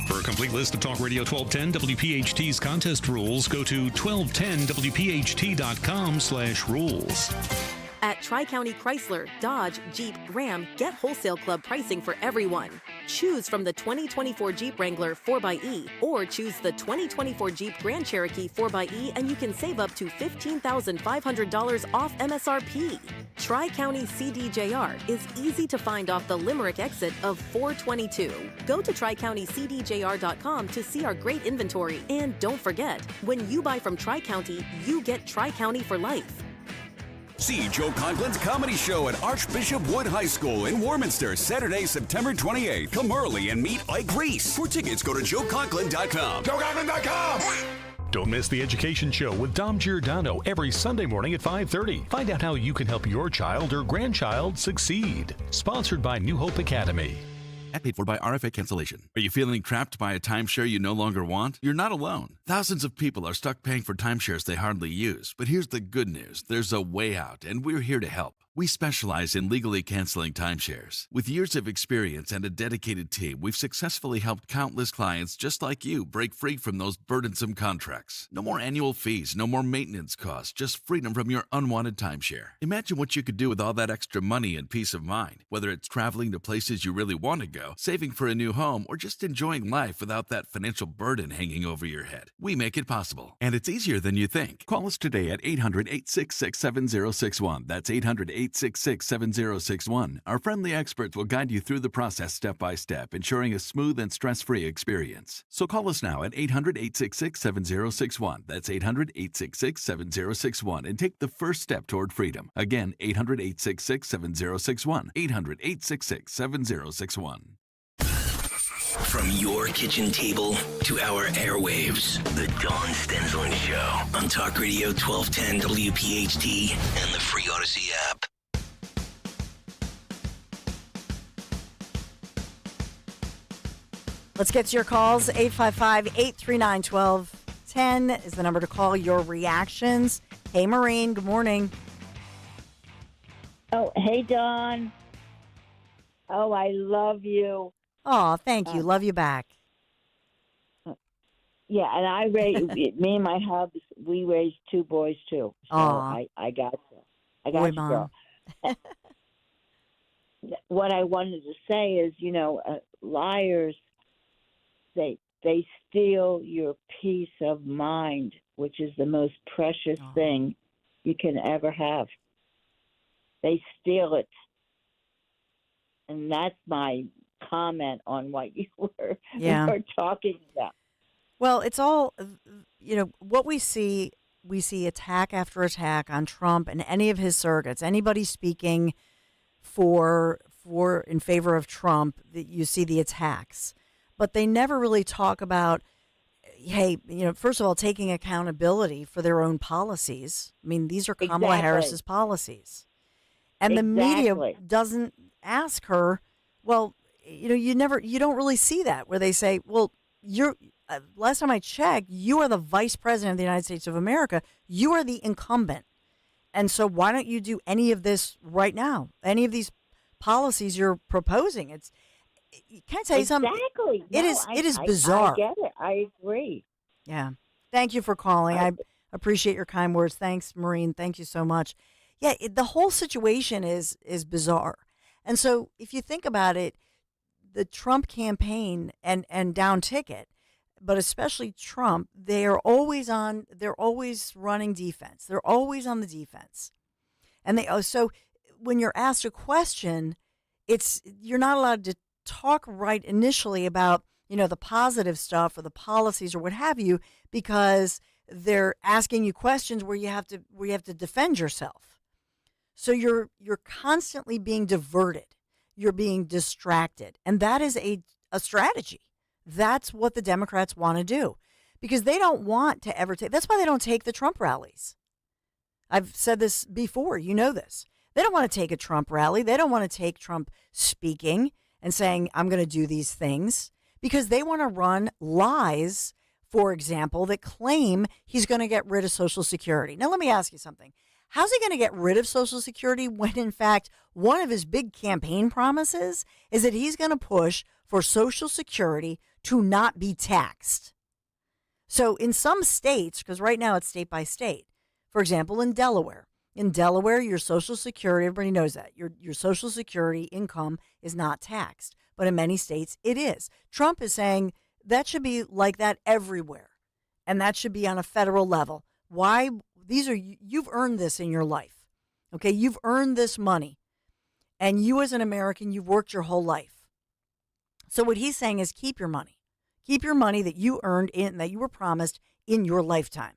For a complete list of Talk Radio 1210 WPHT's contest rules, go to 1210WPHT.com/rules. At Tri-County Chrysler, Dodge, Jeep, Ram, get wholesale club pricing for everyone. Choose from the 2024 Jeep Wrangler 4xE or choose the 2024 Jeep Grand Cherokee 4xE and you can save up to $15,500 off MSRP. Tri-County CDJR is easy to find off the Limerick exit of 422. Go to TriCountyCDJR.com to see our great inventory. And don't forget, when you buy from Tri-County, you get Tri-County for life. See Joe Conklin's comedy show at Archbishop Wood High School in Warminster, Saturday, September 28th. Come early and meet Ike Reese. For tickets, go to joeconklin.com. JoeConklin.com! Don't miss the Education Show with Dom Giordano every Sunday morning at 5:30. Find out how you can help your child or grandchild succeed. Sponsored by New Hope Academy. Paid for by RFA cancellation. Are you feeling trapped by a timeshare you no longer want? You're not alone. Thousands of people are stuck paying for timeshares they hardly use. But here's the good news. There's a way out, and we're here to help. We specialize in legally canceling timeshares. With years of experience and a dedicated team, we've successfully helped countless clients just like you break free from those burdensome contracts. No more annual fees, no more maintenance costs, just freedom from your unwanted timeshare. Imagine what you could do with all that extra money and peace of mind, whether it's traveling to places you really want to go, saving for a new home, or just enjoying life without that financial burden hanging over your head. We make it possible, and it's easier than you think. Call us today at 800-866-7061. That's 800-866-7061. Our friendly experts will guide you through the process step by step, ensuring a smooth and stress-free experience. So call us now at 800-866-7061. That's 800-866-7061 and take the first step toward freedom. Again, 800-866-7061. 800-866-7061. From your kitchen table to our airwaves, the Dawn Stensland Show on Talk Radio 1210 WPHT and the free Odyssey app. Let's get to your calls. 855-839-1210 is the number to call. Your reactions. Hey, Maureen. Good morning. Oh, hey, Dawn. Oh, I love you. Oh, thank you. Love you back. Yeah, and I raised, me and my hubs, we raised two boys, too. So I got you. I got Boy, you, girl. What I wanted to say is, liars, they steal your peace of mind, which is the most precious thing you can ever have. They steal it. And that's my comment on what you were talking about. Well, it's all, what we see attack after attack on Trump and any of his surrogates. Anybody speaking in favor of Trump, that you see the attacks. But they never really talk about, hey, first of all, taking accountability for their own policies. I mean, these are Kamala Harris's policies. And the media doesn't ask her, well, you don't really see that where they say, well, last time I checked, you are the vice president of the United States of America. You are the incumbent. And so why don't you do any of this right now? Any of these policies you're proposing? Can I tell you something? Exactly. It is bizarre. I get it. I agree. Yeah. Thank you for calling. I appreciate your kind words. Thanks, Maureen. Thank you so much. Yeah, the whole situation is bizarre. And so if you think about it, the Trump campaign and down ticket, but especially Trump, they're always running defense. They're always on the defense. And so when you're asked a question, you're not allowed to talk right initially about, the positive stuff or the policies or what have you, because they're asking you questions where you have to defend yourself. So you're constantly being diverted. You're being distracted. And that is a strategy. That's what the Democrats want to do, because they don't want to ever that's why they don't take the Trump rallies. I've said this before. You know this. They don't want to take a Trump rally. They don't want to take Trump speaking and saying, I'm going to do these things, because they want to run lies, for example, that claim he's going to get rid of Social Security. Now, let me ask you something. How's he going to get rid of Social Security when, in fact, one of his big campaign promises is that he's going to push for Social Security to not be taxed? So in some states, because right now it's state by state, for example, in Delaware, your Social Security, everybody knows that, your Social Security income is not taxed. But in many states, it is. Trump is saying that should be like that everywhere, and that should be on a federal level. Why? You've earned this in your life. Okay, you've earned this money. And you as an American, you've worked your whole life. So what he's saying is keep your money. Keep your money that you earned that you were promised in your lifetime.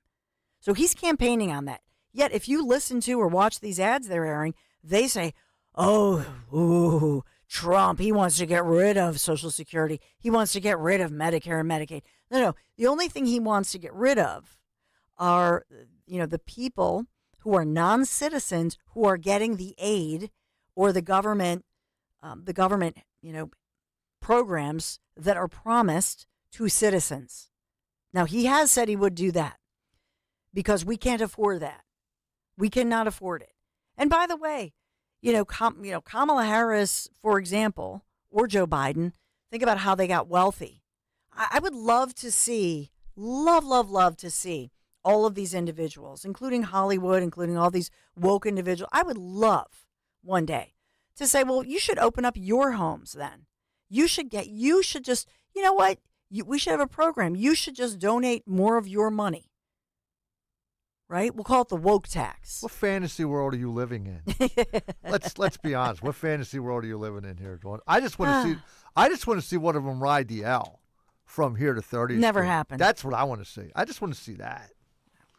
So he's campaigning on that. Yet if you listen to or watch these ads they're airing, they say, oh, ooh, Trump, he wants to get rid of Social Security. He wants to get rid of Medicare and Medicaid. No. The only thing he wants to get rid of are, the people who are non-citizens who are getting the aid or the government, programs that are promised to citizens. Now, he has said he would do that because we can't afford that. We cannot afford it. And by the way, Kamala Harris, for example, or Joe Biden, think about how they got wealthy. I would love to see, love to see all of these individuals, including Hollywood, including all these woke individuals. I would love one day to say, well, you should open up your homes then. We should have a program. You should just donate more of your money. Right? We'll call it the woke tax. What fantasy world are you living in? Let's be honest. What fantasy world are you living in here, Dawn? I just want to see one of them ride the L from here to 30th Never Street. happened. That's what I want to see. I just want to see that.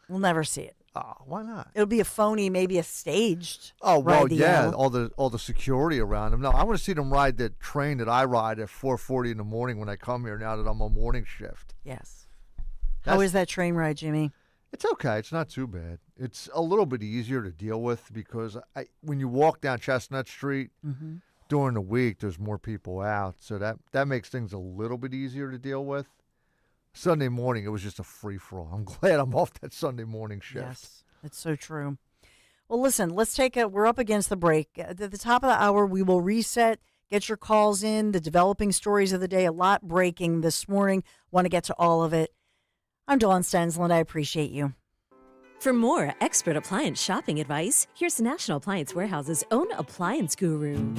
We'll never see it. Oh, why not? It'll be a phony, maybe a staged. Oh, well, ride the yeah, L. all the security around them. No, I want to see them ride the train that I ride at 4:40 in the morning when I come here now that I'm on morning shift. Yes. How is that train ride, Jimmy? It's okay. It's not too bad. It's a little bit easier to deal with because when you walk down Chestnut Street during the week, there's more people out. So that makes things a little bit easier to deal with. Sunday morning, it was just a free-for-all. I'm glad I'm off that Sunday morning shift. Yes, it's so true. Well, listen, we're up against the break. At the top of the hour, we will reset, get your calls in, the developing stories of the day, a lot breaking this morning. Want to get to all of it. I'm Dawn Stensland. I appreciate you. For more expert appliance shopping advice, here's National Appliance Warehouse's own appliance guru.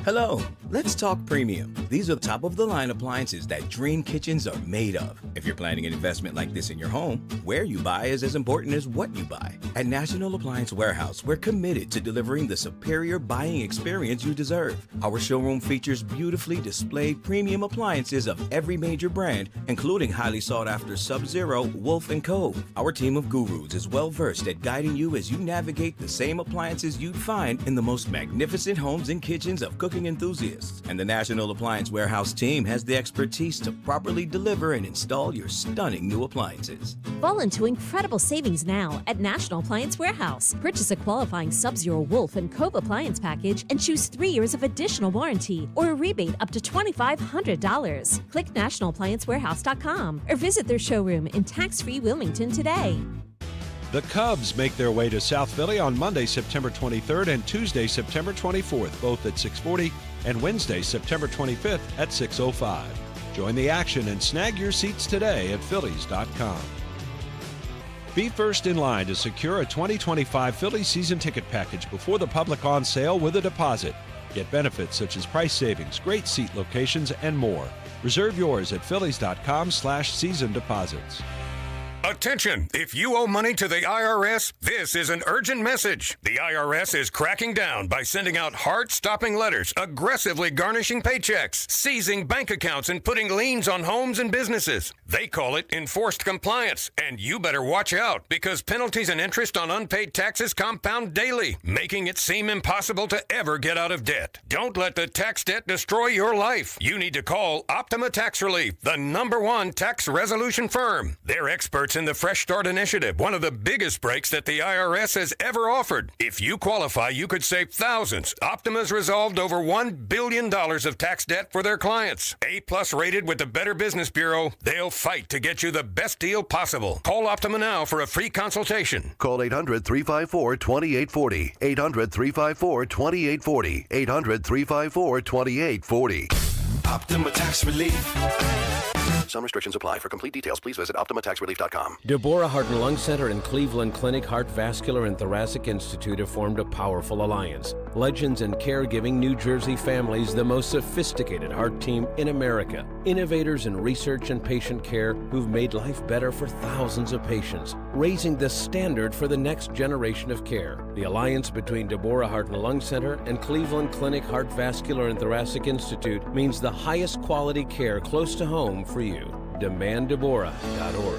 Hello, let's talk premium. These are the top-of-the-line appliances that dream kitchens are made of. If you're planning an investment like this in your home, where you buy is as important as what you buy. At National Appliance Warehouse, we're committed to delivering the superior buying experience you deserve. Our showroom features beautifully displayed premium appliances of every major brand, including highly sought-after Sub-Zero, Wolf, and Cove. Our team of gurus is well-versed at guiding you as you navigate the same appliances you'd find in the most magnificent homes and kitchens of cooking enthusiasts. And the National Appliance Warehouse team has the expertise to properly deliver and install your stunning new appliances. Fall into incredible savings now at National Appliance Warehouse. Purchase a qualifying Sub-Zero, Wolf, and Cove appliance package and choose 3 years of additional warranty or a rebate up to $2,500. Click nationalappliancewarehouse.com or visit their showroom in tax-free Wilmington today. The Cubs make their way to South Philly on Monday, September 23rd and Tuesday, September 24th, both at 6:40, and Wednesday, September 25th at 6:05. Join the action and snag your seats today at Phillies.com. Be first in line to secure a 2025 Phillies season ticket package before the public on sale with a deposit. Get benefits such as price savings, great seat locations, and more. Reserve yours at Phillies.com/season deposits. Attention! If you owe money to the IRS, this is an urgent message. The IRS is cracking down by sending out heart-stopping letters, aggressively garnishing paychecks, seizing bank accounts, and putting liens on homes and businesses. They call it enforced compliance, and you better watch out because penalties and interest on unpaid taxes compound daily, making it seem impossible to ever get out of debt. Don't let the tax debt destroy your life. You need to call Optima Tax Relief, the #1 tax resolution firm. They're experts in the Fresh Start Initiative, one of the biggest breaks that the IRS has ever offered. If you qualify, you could save thousands. Optima's resolved over $1 billion of tax debt for their clients. A+ rated with the Better Business Bureau, they'll fight to get you the best deal possible. Call Optima now for a free consultation. Call 800-354-2840. 800-354-2840. 800-354-2840. Optima Tax Relief. Some restrictions apply. For complete details, please visit OptimaTaxRelief.com. Deborah Heart and Lung Center and Cleveland Clinic Heart Vascular and Thoracic Institute have formed a powerful alliance. Legends in Caregiving New Jersey families, the most sophisticated heart team in America. Innovators in research and patient care who've made life better for thousands of patients, raising the standard for the next generation of care. The alliance between Deborah Heart and Lung Center and Cleveland Clinic Heart Vascular and Thoracic Institute means the highest quality care close to home for you. DemandDeborah.org.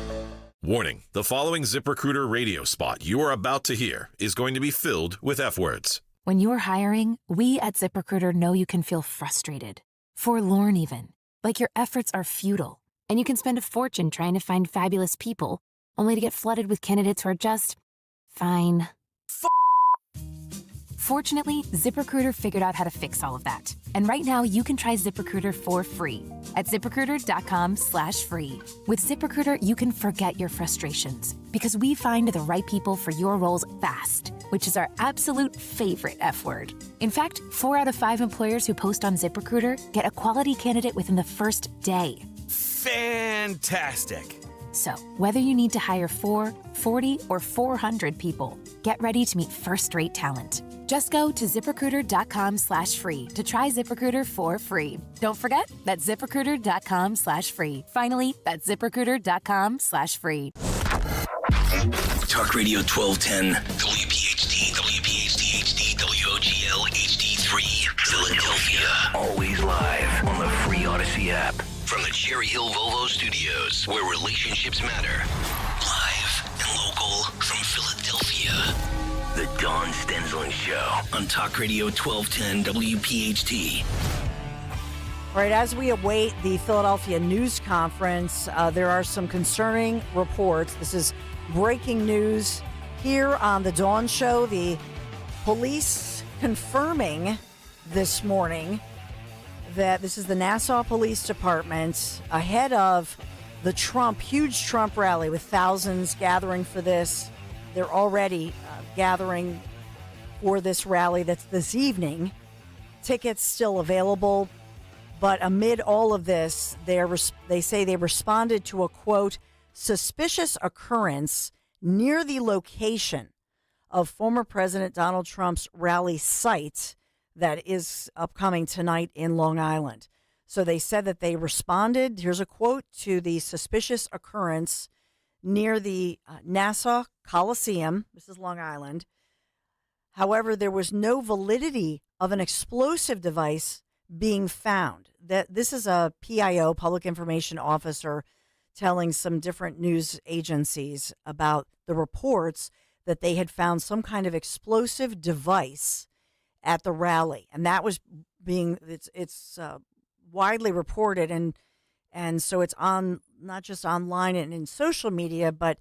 Warning, the following ZipRecruiter radio spot you are about to hear is going to be filled with F words. When you're hiring, we at ZipRecruiter know you can feel frustrated, forlorn even, like your efforts are futile, and you can spend a fortune trying to find fabulous people, only to get flooded with candidates who are just fine. Fortunately, ZipRecruiter figured out how to fix all of that. And right now, you can try ZipRecruiter for free at ZipRecruiter.com/free. With ZipRecruiter, you can forget your frustrations because we find the right people for your roles fast, which is our absolute favorite F word. In fact, 4 out of 5 employers who post on ZipRecruiter get a quality candidate within the first day. Fantastic. So, whether you need to hire 4, 40, or 400 people, get ready to meet first-rate talent. Just go to ZipRecruiter.com/free to try ZipRecruiter for free. Don't forget, that's ZipRecruiter.com/free. Finally, that's ZipRecruiter.com/free. Talk Radio 1210, WPHT, WPHT HD, WOGL HD3, Philadelphia. Always live on the free Odyssey app. From the Cherry Hill Volvo Studios, where relationships matter. Live and local from Philadelphia. The Dawn Stensland Show on Talk Radio 1210 WPHT. All right, as we await the Philadelphia news conference, there are some concerning reports. This is breaking news here on the Dawn Show. The police confirming this morning that this is the Nassau Police Department ahead of the huge Trump rally with thousands gathering for this. They're already gathering for this rally that's this evening. Tickets still available. But amid all of this, they say they responded to a, quote, suspicious occurrence near the location of former President Donald Trump's rally site that is upcoming tonight in Long Island. So they said that they responded, here's a quote, to the suspicious occurrence near the Nassau Coliseum. This is Long Island. However, there was no validity of an explosive device being found. That this is a PIO, public information officer, telling some different news agencies about the reports that they had found some kind of explosive device at the rally, and that was it's widely reported, and so it's on not just online and in social media, but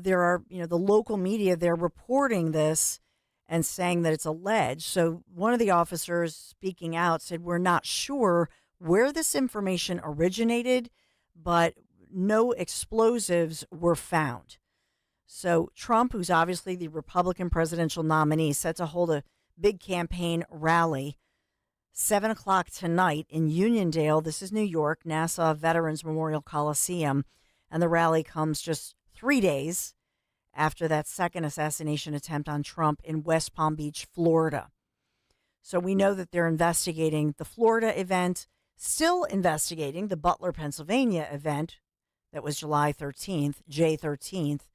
there are the local media, they're reporting this and saying that it's alleged. So one of the officers speaking out said, we're not sure where this information originated, but no explosives were found. So Trump, who's obviously the Republican presidential nominee, set to hold a big campaign rally 7 o'clock tonight in Uniondale. This is New York, Nassau Veterans Memorial Coliseum. And the rally comes just 3 days after that second assassination attempt on Trump in West Palm Beach, Florida. So we know that they're investigating the Florida event, still investigating the Butler, Pennsylvania event that was July 13th, J13th.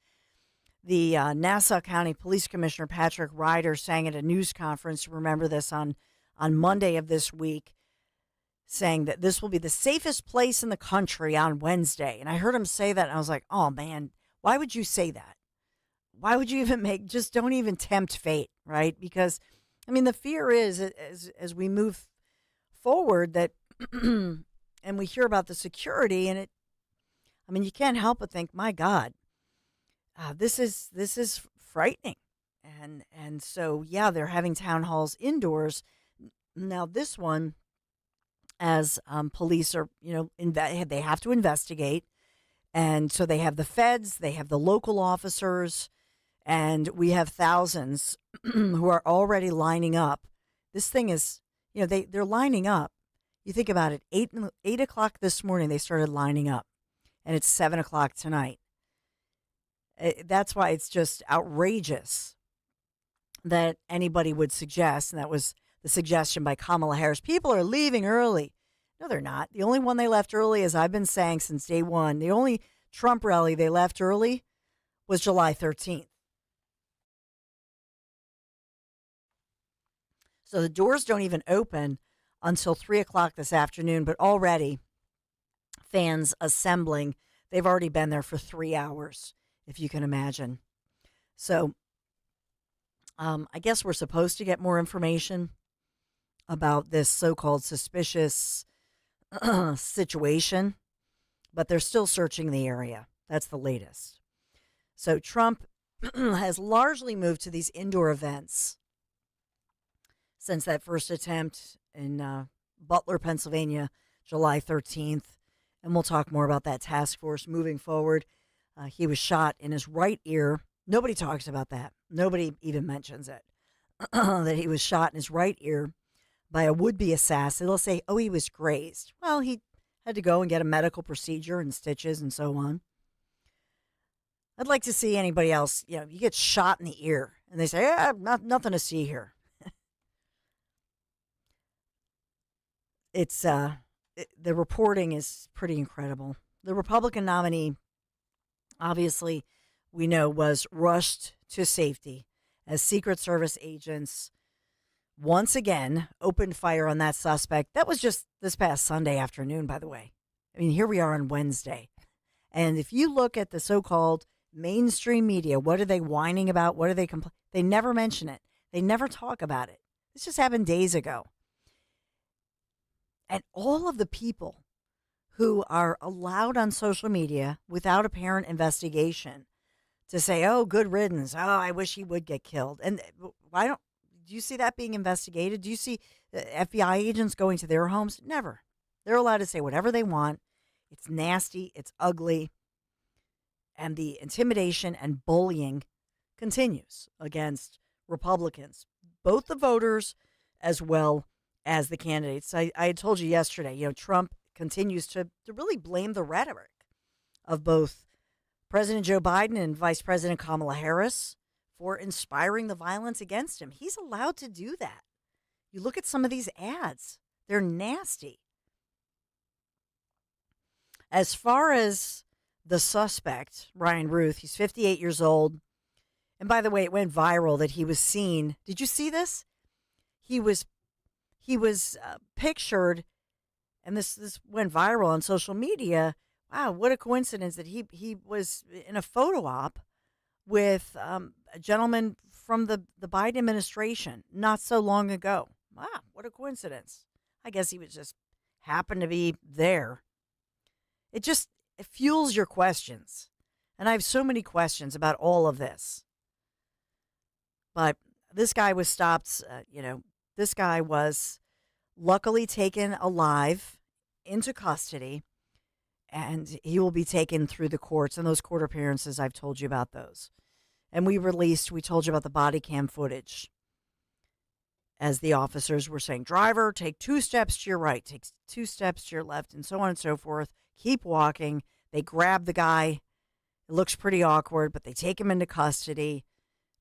The Nassau County Police Commissioner Patrick Ryder sang at a news conference, remember this, on Monday of this week, saying that this will be the safest place in the country on Wednesday. And I heard him say that, and I was like, oh, man, why would you say that? Why would you even just don't even tempt fate, right? Because, I mean, the fear is, as we move forward, that, and we hear about the security, and you can't help but think, my God, this is frightening. And so, yeah, they're having town halls indoors. Now, this one, as police are, they have to investigate. And so they have the feds, they have the local officers, and we have thousands who are already lining up. This thing is, they're lining up. You think about it, 8 o'clock this morning, they started lining up, and it's 7 o'clock tonight. That's why it's just outrageous that anybody would suggest, and that was the suggestion by Kamala Harris, people are leaving early. No, they're not. The only one they left early, as I've been saying since day one, the only Trump rally they left early was July 13th. So the doors don't even open until 3 o'clock this afternoon, but already fans assembling. They've already been there for 3 hours, if you can imagine. So I guess we're supposed to get more information about this so-called suspicious situation, but they're still searching the area. That's the latest. So Trump has largely moved to these indoor events since that first attempt in Butler, Pennsylvania, July 13th. And we'll talk more about that task force moving forward. He was shot in his right ear. Nobody talks about that. Nobody even mentions it, that he was shot in his right ear by a would-be assassin. They'll say, oh, he was grazed. Well, he had to go and get a medical procedure and stitches and so on. I'd like to see anybody else, you get shot in the ear and they say, nothing to see here. It's the reporting is pretty incredible. The Republican nominee, obviously, we know, was rushed to safety as Secret Service agents once again opened fire on that suspect. That was just this past Sunday afternoon, by the way. I mean, here we are on Wednesday. And if you look at the so-called mainstream media, what are they whining about? What are they They never mention it. They never talk about it. This just happened days ago. And all of the people who are allowed on social media without apparent investigation to say, oh, good riddance. Oh, I wish he would get killed. And do you see that being investigated? Do you see FBI agents going to their homes? Never. They're allowed to say whatever they want. It's nasty. It's ugly. And the intimidation and bullying continues against Republicans, both the voters as well as the candidates. I had told you yesterday, Trump continues to really blame the rhetoric of both President Joe Biden and Vice President Kamala Harris for inspiring the violence against him. He's allowed to do that. You look at some of these ads, they're nasty. As far as the suspect, Ryan Ruth, he's 58 years old. And by the way, it went viral that he was seen. Did you see this? He was pictured, and this went viral on social media. Wow, what a coincidence that he was in a photo op with a gentleman from the Biden administration not so long ago. Wow, what a coincidence. I guess he was just happened to be there. It fuels your questions. And I have so many questions about all of this. But this guy was stopped, this guy was luckily taken alive into custody, and he will be taken through the courts. And those court appearances, I've told you about those. And we told you about the body cam footage as the officers were saying, driver, take 2 steps to your right, take 2 steps to your left, and so on and so forth. Keep walking. They grab the guy. It looks pretty awkward, but they take him into custody.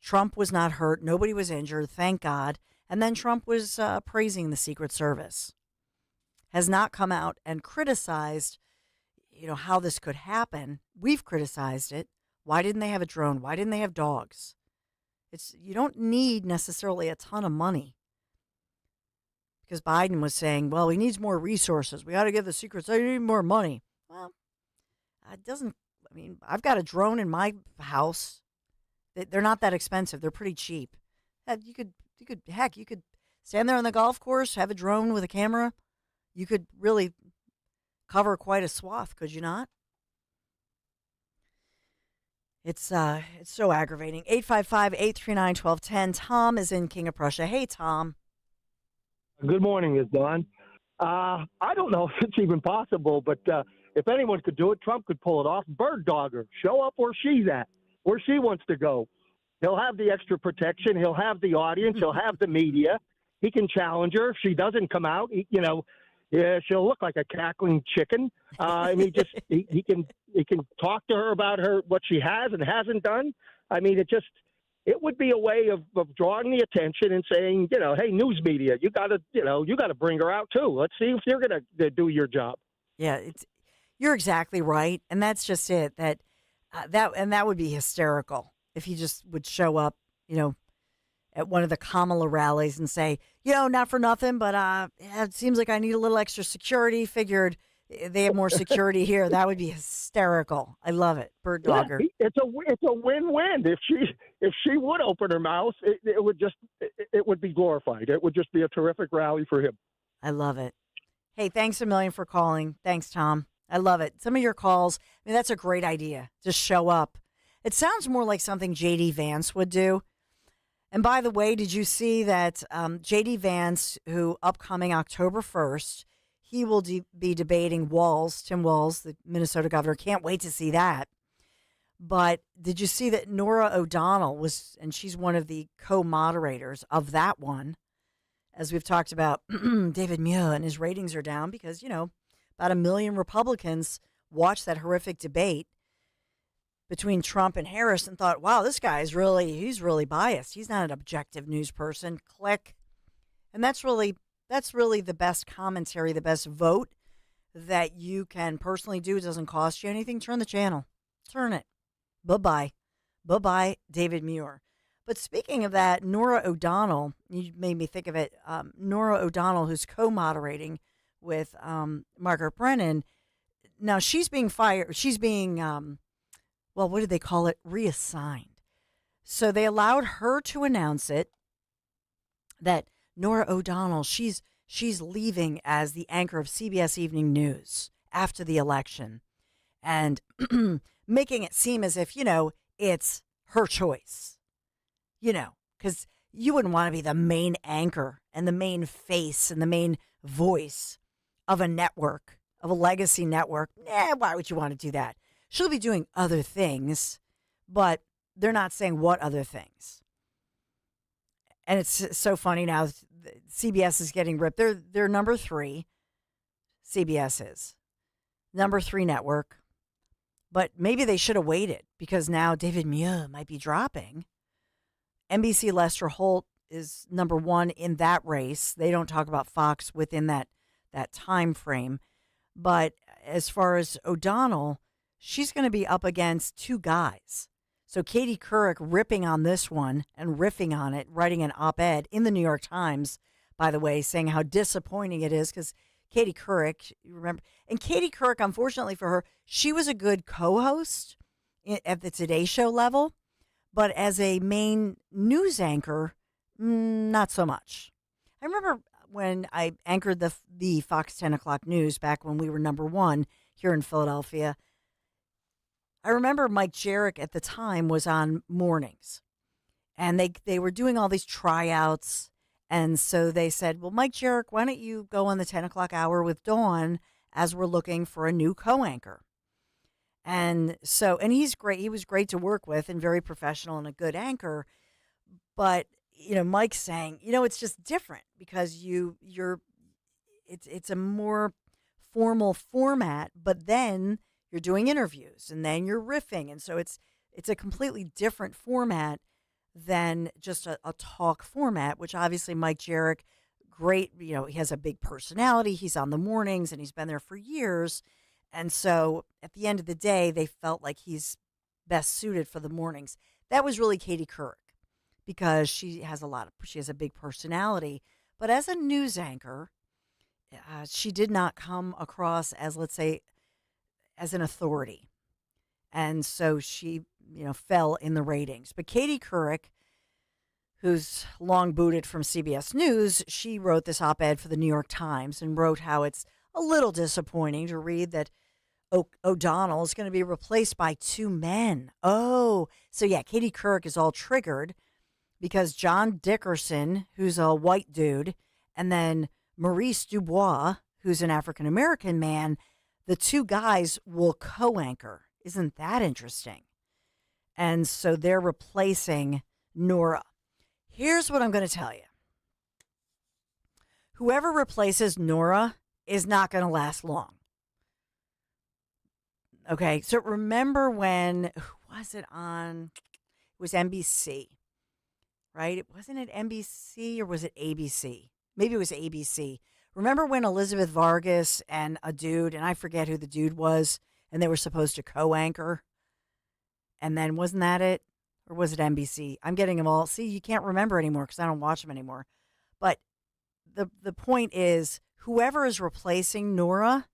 Trump was not hurt. Nobody was injured, thank God. And then Trump was praising the Secret Service. Has not come out and criticized, how this could happen. We've criticized it. Why didn't they have a drone? Why didn't they have dogs? You don't need necessarily a ton of money. Because Biden was saying, well, he needs more resources. We ought to give the Secret Service, they need more money. Well, I've got a drone in my house. They're not that expensive. They're pretty cheap. You could stand there on the golf course, have a drone with a camera. You could really cover quite a swath, could you not? It's so aggravating. 855-839-1210. Tom is in King of Prussia. Hey, Tom. Good morning, it's Don. I don't know if it's even possible, but if anyone could do it, Trump could pull it off. Bird dog her. Show up where she's at, where she wants to go. He'll have the extra protection. He'll have the audience. He'll have the media. He can challenge her. If she doesn't come out, she'll look like a cackling chicken. He can talk to her about what she has and hasn't done. It would be a way of drawing the attention and saying, hey, news media, you got to bring her out too. Let's see if you're going to do your job. Yeah, you're exactly right, and that's just it. That would be hysterical if he just would show up, at one of the Kamala rallies and say, not for nothing, but it seems like I need a little extra security. Figured, they have more security here. That would be hysterical. I love it. Bird dogger. Yeah, it's a win-win. If she would open her mouth, it would be glorified. It would just be a terrific rally for him. I love it. Hey, thanks a million for calling. Thanks, Tom. I love it. Some of your calls, that's a great idea. Just show up. It sounds more like something J.D. Vance would do. And by the way, did you see that J.D. Vance, who upcoming October 1st, he will be debating Tim Walz, the Minnesota governor. Can't wait to see that. But did you see that Norah O'Donnell and she's one of the co-moderators of that one. As we've talked about, David Muir and his ratings are down because, about 1 million Republicans watched that horrific debate between Trump and Harris and thought, wow, this guy he's really biased. He's not an objective news person. Click. And that's really the best commentary, the best vote that you can personally do. It doesn't cost you anything. Turn the channel. Turn it. Bye-bye. Bye-bye, David Muir. But speaking of that, Norah O'Donnell, you made me think of it. Norah O'Donnell, who's co-moderating with Margaret Brennan. Now, she's being fired. She's being, what did they call it? Reassigned. So they allowed her to announce it, that Norah O'Donnell, she's leaving as the anchor of CBS Evening News after the election and making it seem as if, it's her choice. Because you wouldn't want to be the main anchor and the main face and the main voice of a network, of a legacy network. Why would you want to do that? She'll be doing other things, but they're not saying what other things. And it's so funny now. CBS is getting ripped. They're number 3. CBS is number 3 network. But maybe they should have waited because now David Muir might be dropping. NBC Lester Holt is number 1 in that race. They don't talk about Fox within that time frame. But as far as O'Donnell, she's going to be up against 2 guys. So Katie Couric ripping on this one and riffing on it, writing an op-ed in the New York Times, by the way, saying how disappointing it is because Katie Couric, you remember, and Katie Couric, unfortunately for her, she was a good co-host at the Today Show level, but as a main news anchor, not so much. I remember when I anchored the Fox 10 o'clock news back when we were number 1 here in Philadelphia. I remember Mike Jarek at the time was on mornings, and they were doing all these tryouts. And so they said, well, Mike Jarek, why don't you go on the 10 o'clock hour with Dawn as we're looking for a new co-anchor? And he's great. He was great to work with and very professional and a good anchor. But, Mike's saying, it's just different because it's a more formal format, but then you're doing interviews and then you're riffing. And so it's a completely different format than just a talk format, which obviously Mike Jarek, great, he has a big personality. He's on the mornings and he's been there for years. And so at the end of the day, they felt like he's best suited for the mornings. That was really Katie Couric because she has a big personality. But as a news anchor, she did not come across as, let's say, as an authority. And so she, fell in the ratings. But Katie Couric, who's long booted from CBS News, she wrote this op-ed for the New York Times and wrote how it's a little disappointing to read that O'Donnell is going to be replaced by 2 men. Oh, so yeah, Katie Couric is all triggered because John Dickerson, who's a white dude, and then Maurice Dubois, who's an African-American man, the 2 guys will co-anchor. Isn't that interesting? And so they're replacing Norah. Here's what I'm going to tell you. Whoever replaces Norah is not going to last long. Okay, so remember when, who was it on? It was NBC, right? Wasn't it NBC or was it ABC? Maybe it was ABC. Remember when Elizabeth Vargas and a dude, and I forget who the dude was, and they were supposed to co-anchor? And then wasn't that it? Or was it NBC? I'm getting them all. See, you can't remember anymore because I don't watch them anymore. But the point is, whoever is replacing Norah,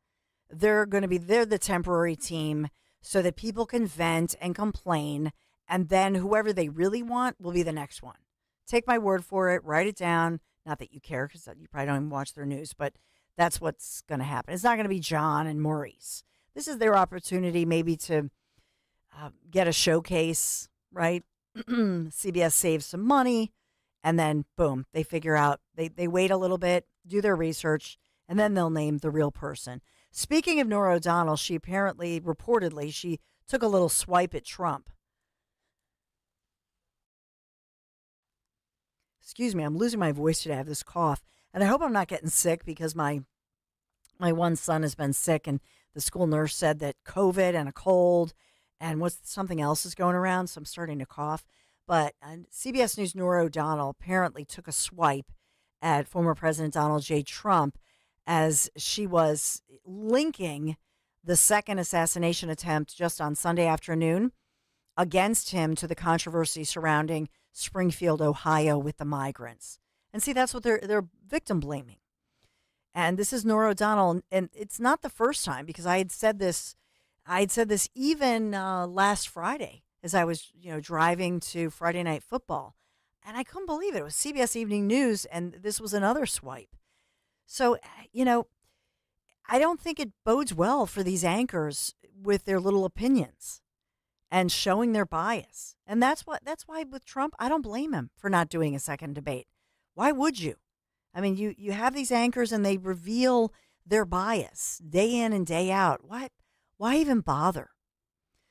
they're the temporary team so that people can vent and complain, and then whoever they really want will be the next one. Take my word for it. Write it down. Not that you care, because you probably don't even watch their news, but that's what's going to happen. It's not going to be John and Maurice. This is their opportunity maybe to get a showcase, right? CBS saves some money, and then, boom, they figure out, they wait a little bit, do their research, and then they'll name the real person. Speaking of Norah O'Donnell, she reportedly, she took a little swipe at Trump. Excuse me, I'm losing my voice today. I have this cough, and I hope I'm not getting sick, because my one son has been sick, and the school nurse said that COVID and a cold and something else is going around, so I'm starting to cough. But CBS News' Norah O'Donnell apparently took a swipe at former President Donald J. Trump as she was linking the second assassination attempt just on Sunday afternoon against him to the controversy surrounding Springfield, Ohio, with the migrants. And see, that's what they're victim blaming. And this is Norah O'Donnell, and it's not the first time, because I had said this even last Friday as I was, driving to Friday Night Football, and I couldn't believe it. It was CBS Evening News, and this was another swipe. So, I don't think it bodes well for these anchors with their little opinions and showing their bias. And that's why with Trump, I don't blame him for not doing a second debate. Why would you? I mean, you have these anchors and they reveal their bias day in and day out. Why even bother?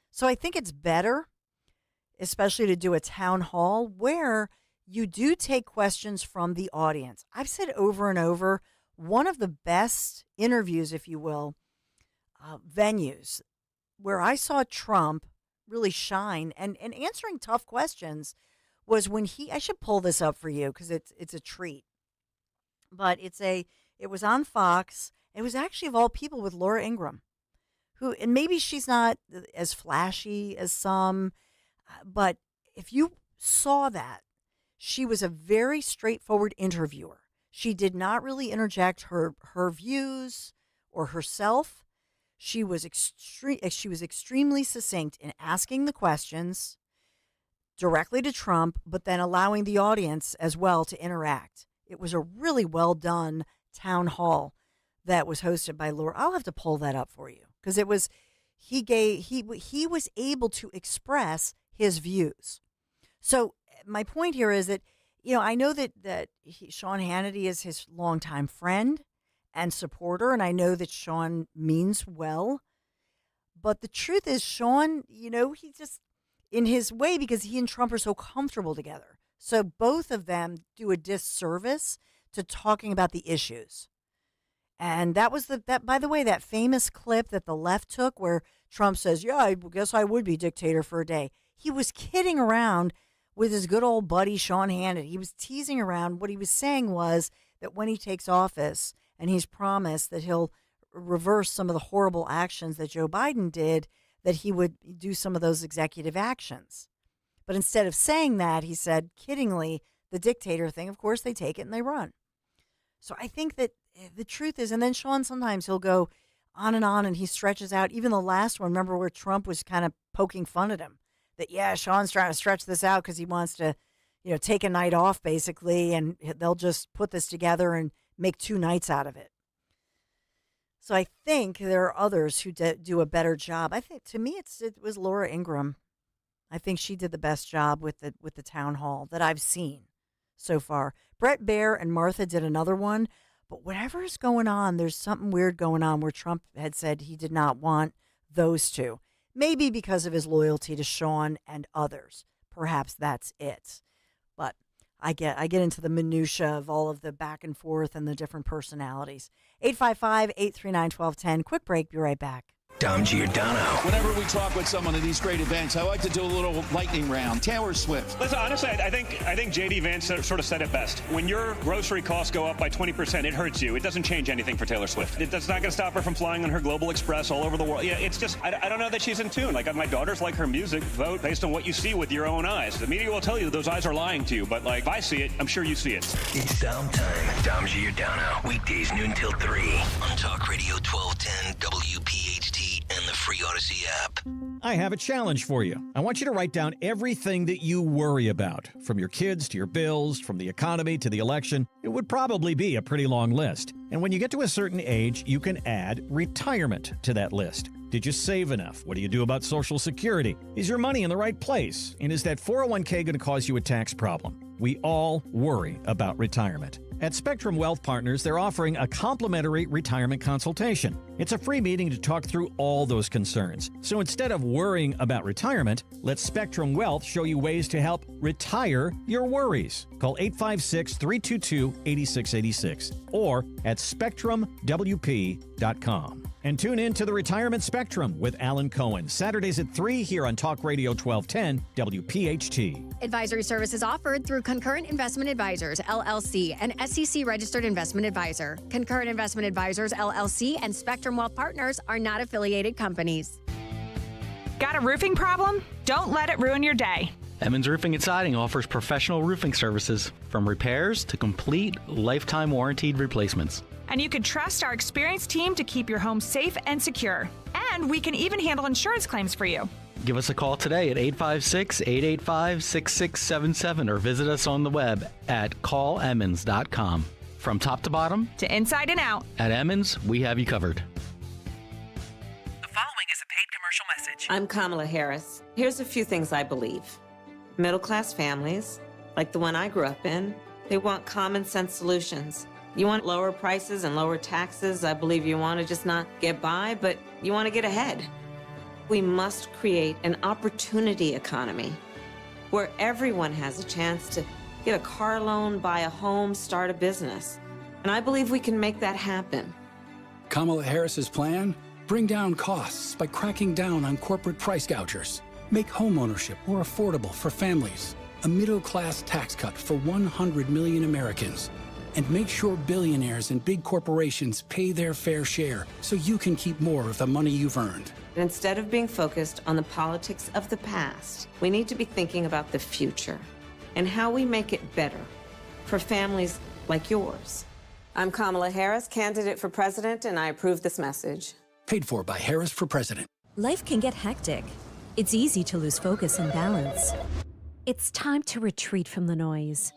So I think it's better, especially to do a town hall where you do take questions from the audience. I've said over and over, one of the best interviews, if you will, venues where I saw Trump really shine and answering tough questions was when I should pull this up for you because it's a treat. But it was on Fox. It was actually, of all people, with Laura Ingraham, and maybe she's not as flashy as some, but if you saw that, she was a very straightforward interviewer. She did not really interject her views or herself. She was extremely succinct in asking the questions directly to Trump, but then allowing the audience as well to interact. It was a really well done town hall that was hosted by Laura. I'll have to pull that up for you because it was he was able to express his views. So my point here is that I know that Sean Hannity is his longtime friend and supporter, and I know that Sean means well. But the truth is, Sean, he just in his way because he and Trump are so comfortable together. So both of them do a disservice to talking about the issues. And that was by the way, that famous clip that the left took where Trump says, yeah, I guess I would be dictator for a day. He was kidding around with his good old buddy, Sean Hannity. He was teasing around. What he was saying was that when he takes office and he's promised that he'll reverse some of the horrible actions that Joe Biden did, that he would do some of those executive actions. But instead of saying that, he said, kiddingly, the dictator thing, of course, they take it and they run. So I think that the truth is, and then Sean, sometimes he'll go on and he stretches out. Even the last one, remember where Trump was kind of poking fun at him? That, yeah, Sean's trying to stretch this out because he wants to, take a night off, basically, and they'll just put this together and make 2 nights out of it. So I think there are others who do a better job. I think, to me, it was Laura Ingraham. I think she did the best job with the town hall that I've seen so far. Brett Baer and Martha did another one, but whatever is going on, there's something weird going on where Trump had said he did not want those two. Maybe because of his loyalty to Sean and others. Perhaps that's it. But I get into the minutia of all of the back and forth and the different personalities. 855-839-1210. Quick break. Be right back. Dom Giordano. Whenever we talk with someone at these great events, I like to do a little lightning round. Taylor Swift. Listen, honestly, I think JD Vance sort of said it best. When your grocery costs go up by 20%, it hurts you. It doesn't change anything for Taylor Swift. That's not going to stop her from flying on her Global Express all over the world. Yeah, it's just, I don't know that she's in tune. Like, my daughters like her music. Vote based on what you see with your own eyes. The media will tell you those eyes are lying to you, but, like, if I see it, I'm sure you see it. It's Dom time. Dom Giordano. Weekdays noon till 3 on Talk Radio 1210 WPHT and the free Odyssey app. I have a challenge for you. I want you to write down everything that you worry about, from your kids to your bills, from the economy to the election. It would probably be a pretty long list. And when you get to a certain age, you can add retirement to that list. Did you save enough? What do you do about Social Security? Is your money in the right place? And is that 401k going to cause you a tax problem? We all worry about retirement. At Spectrum Wealth Partners, they're offering a complimentary retirement consultation. It's a free meeting to talk through all those concerns. So instead of worrying about retirement, let Spectrum Wealth show you ways to help retire your worries. Call 856-322-8686 or at SpectrumWP.com. And tune in to the Retirement Spectrum with Alan Cohen, Saturdays at 3 here on Talk Radio 1210 WPHT. Advisory services offered through Concurrent Investment Advisors, LLC, an SEC-registered investment advisor. Concurrent Investment Advisors, LLC, and Spectrum Wealth Partners are not affiliated companies. Got a roofing problem? Don't let it ruin your day. Emmons Roofing and Siding offers professional roofing services, from repairs to complete lifetime warranted replacements. And you can trust our experienced team to keep your home safe and secure. And we can even handle insurance claims for you. Give us a call today at 856-885-6677 or visit us on the web at callemmons.com. From top to bottom, to inside and out, at Emmons, we have you covered. The following is a paid commercial message. I'm Kamala Harris. Here's a few things I believe. Middle-class families, like the one I grew up in, they want common sense solutions. You want lower prices and lower taxes. I believe you want to just not get by, but you want to get ahead. We must create an opportunity economy where everyone has a chance to get a car loan, buy a home, start a business. And I believe we can make that happen. Kamala Harris's plan? Bring down costs by cracking down on corporate price gougers. Make homeownership more affordable for families. A middle-class tax cut for 100 million Americans. And make sure billionaires and big corporations pay their fair share so you can keep more of the money you've earned. Instead of being focused on the politics of the past, we need to be thinking about the future and how we make it better for families like yours. I'm Kamala Harris, candidate for president, and I approve this message. Paid for by Harris for President. Life can get hectic. It's easy to lose focus and balance. It's time to retreat from the noise.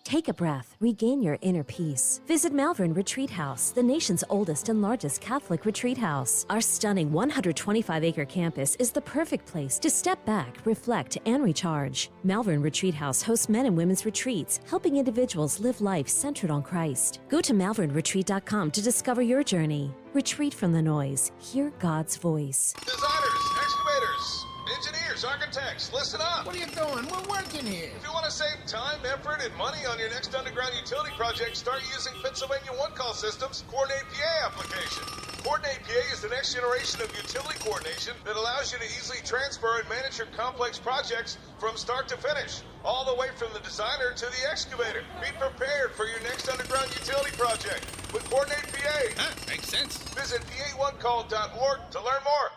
Take a breath, regain your inner peace. Visit Malvern Retreat House, the nation's oldest and largest Catholic retreat house. Our stunning 125-acre campus is the perfect place to step back, reflect, and recharge. Malvern Retreat House hosts men and women's retreats, helping individuals live life centered on Christ. Go to malvernretreat.com to discover your journey. Retreat from the noise. Hear God's voice. Designers, excavators, engineers, architects, listen up. What are you doing? We're working here. If you want to save time, effort, and money on your next underground utility project, start using Pennsylvania One-Call System's Coordinate PA application. Coordinate PA is the next generation of utility coordination that allows you to easily transfer and manage your complex projects from start to finish, all the way from the designer to the excavator. Be prepared for your next underground utility project with Coordinate PA. Makes sense. Visit PA1call.org to learn more.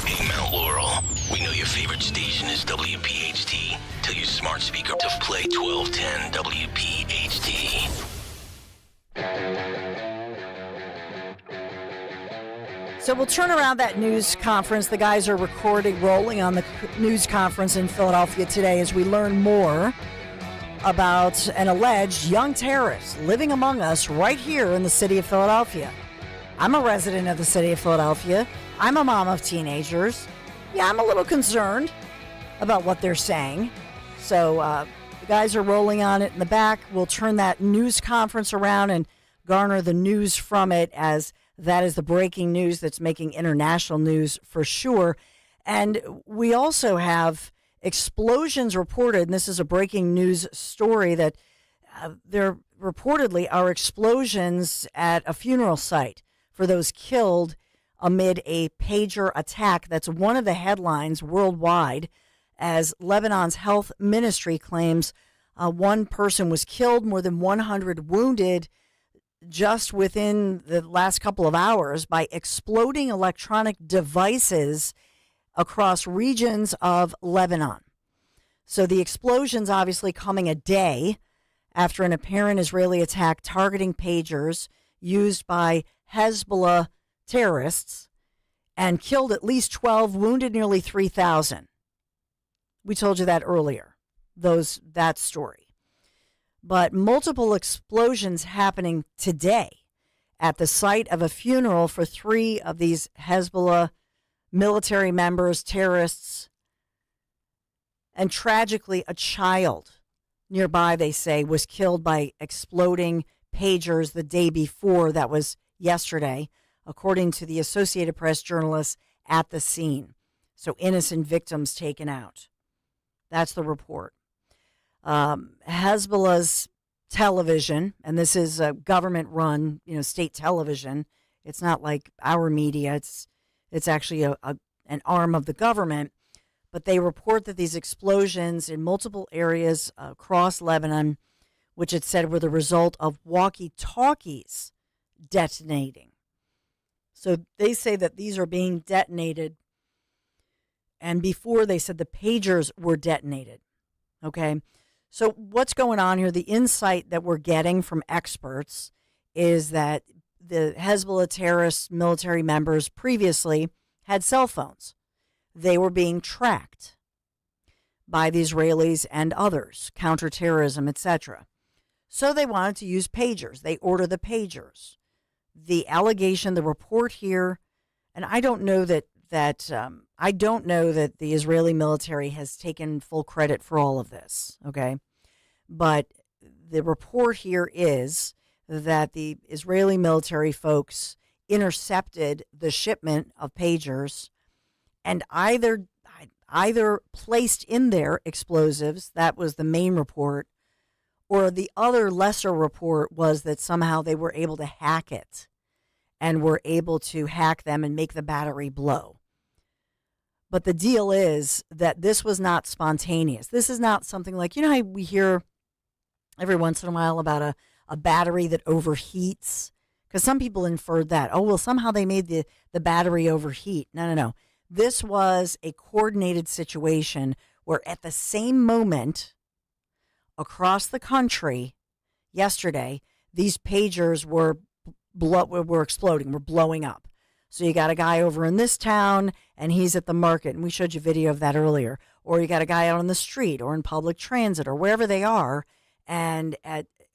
Hey, Mount Laurel. We know your favorite station is WPHT. Tell your smart speaker to play 1210 WPHT. So we'll turn around that news conference. The guys are rolling on the news conference in Philadelphia today as we learn more about an alleged young terrorist living among us right here in the city of Philadelphia. I'm a resident of the city of Philadelphia. I'm a mom of teenagers. Yeah, I'm a little concerned about what they're saying. So the guys are rolling on it in the back. We'll turn that news conference around and garner the news from it, as that is the breaking news that's making international news for sure. And we also have explosions reported, and this is a breaking news story, that there reportedly are explosions at a funeral site for those killed amid a pager attack. That's one of the headlines worldwide, as Lebanon's health ministry claims one person was killed, more than 100 wounded just within the last couple of hours by exploding electronic devices across regions of Lebanon. So the explosions obviously coming a day after an apparent Israeli attack targeting pagers used by Hezbollah terrorists and killed at least 12, wounded nearly 3,000. We told you that earlier, that story. But multiple explosions happening today at the site of a funeral for 3 of these Hezbollah military members, terrorists, and tragically a child nearby, they say, was killed by exploding pagers the day before. That was yesterday, according to the Associated Press journalists at the scene. So innocent victims taken out. That's the report. Hezbollah's television, and this is a government-run, state television. It's not like our media. It's actually an arm of the government. But they report that these explosions in multiple areas across Lebanon, which it said were the result of walkie-talkies detonating. So they say that these are being detonated, and before they said the pagers were detonated. Okay, so what's going on here? The insight that we're getting from experts is that the Hezbollah terrorist military members previously had cell phones. They were being tracked by the Israelis and others, counterterrorism, etc. So they wanted to use pagers. They order the pagers. The allegation, the report here, and I don't know that the Israeli military has taken full credit for all of this, okay? But the report here is that the Israeli military folks intercepted the shipment of pagers and either placed in there explosives, that was the main report, or the other lesser report was that somehow they were able to hack it and were able to hack them and make the battery blow. But the deal is that this was not spontaneous. This is not something like, how we hear every once in a while about a battery that overheats? Because some people inferred that, somehow they made the battery overheat. No. This was a coordinated situation where at the same moment across the country yesterday, these pagers were exploding, were blowing up. So you got a guy over in this town and he's at the market, and we showed you video of that earlier. Or you got a guy out on the street or in public transit or wherever they are, and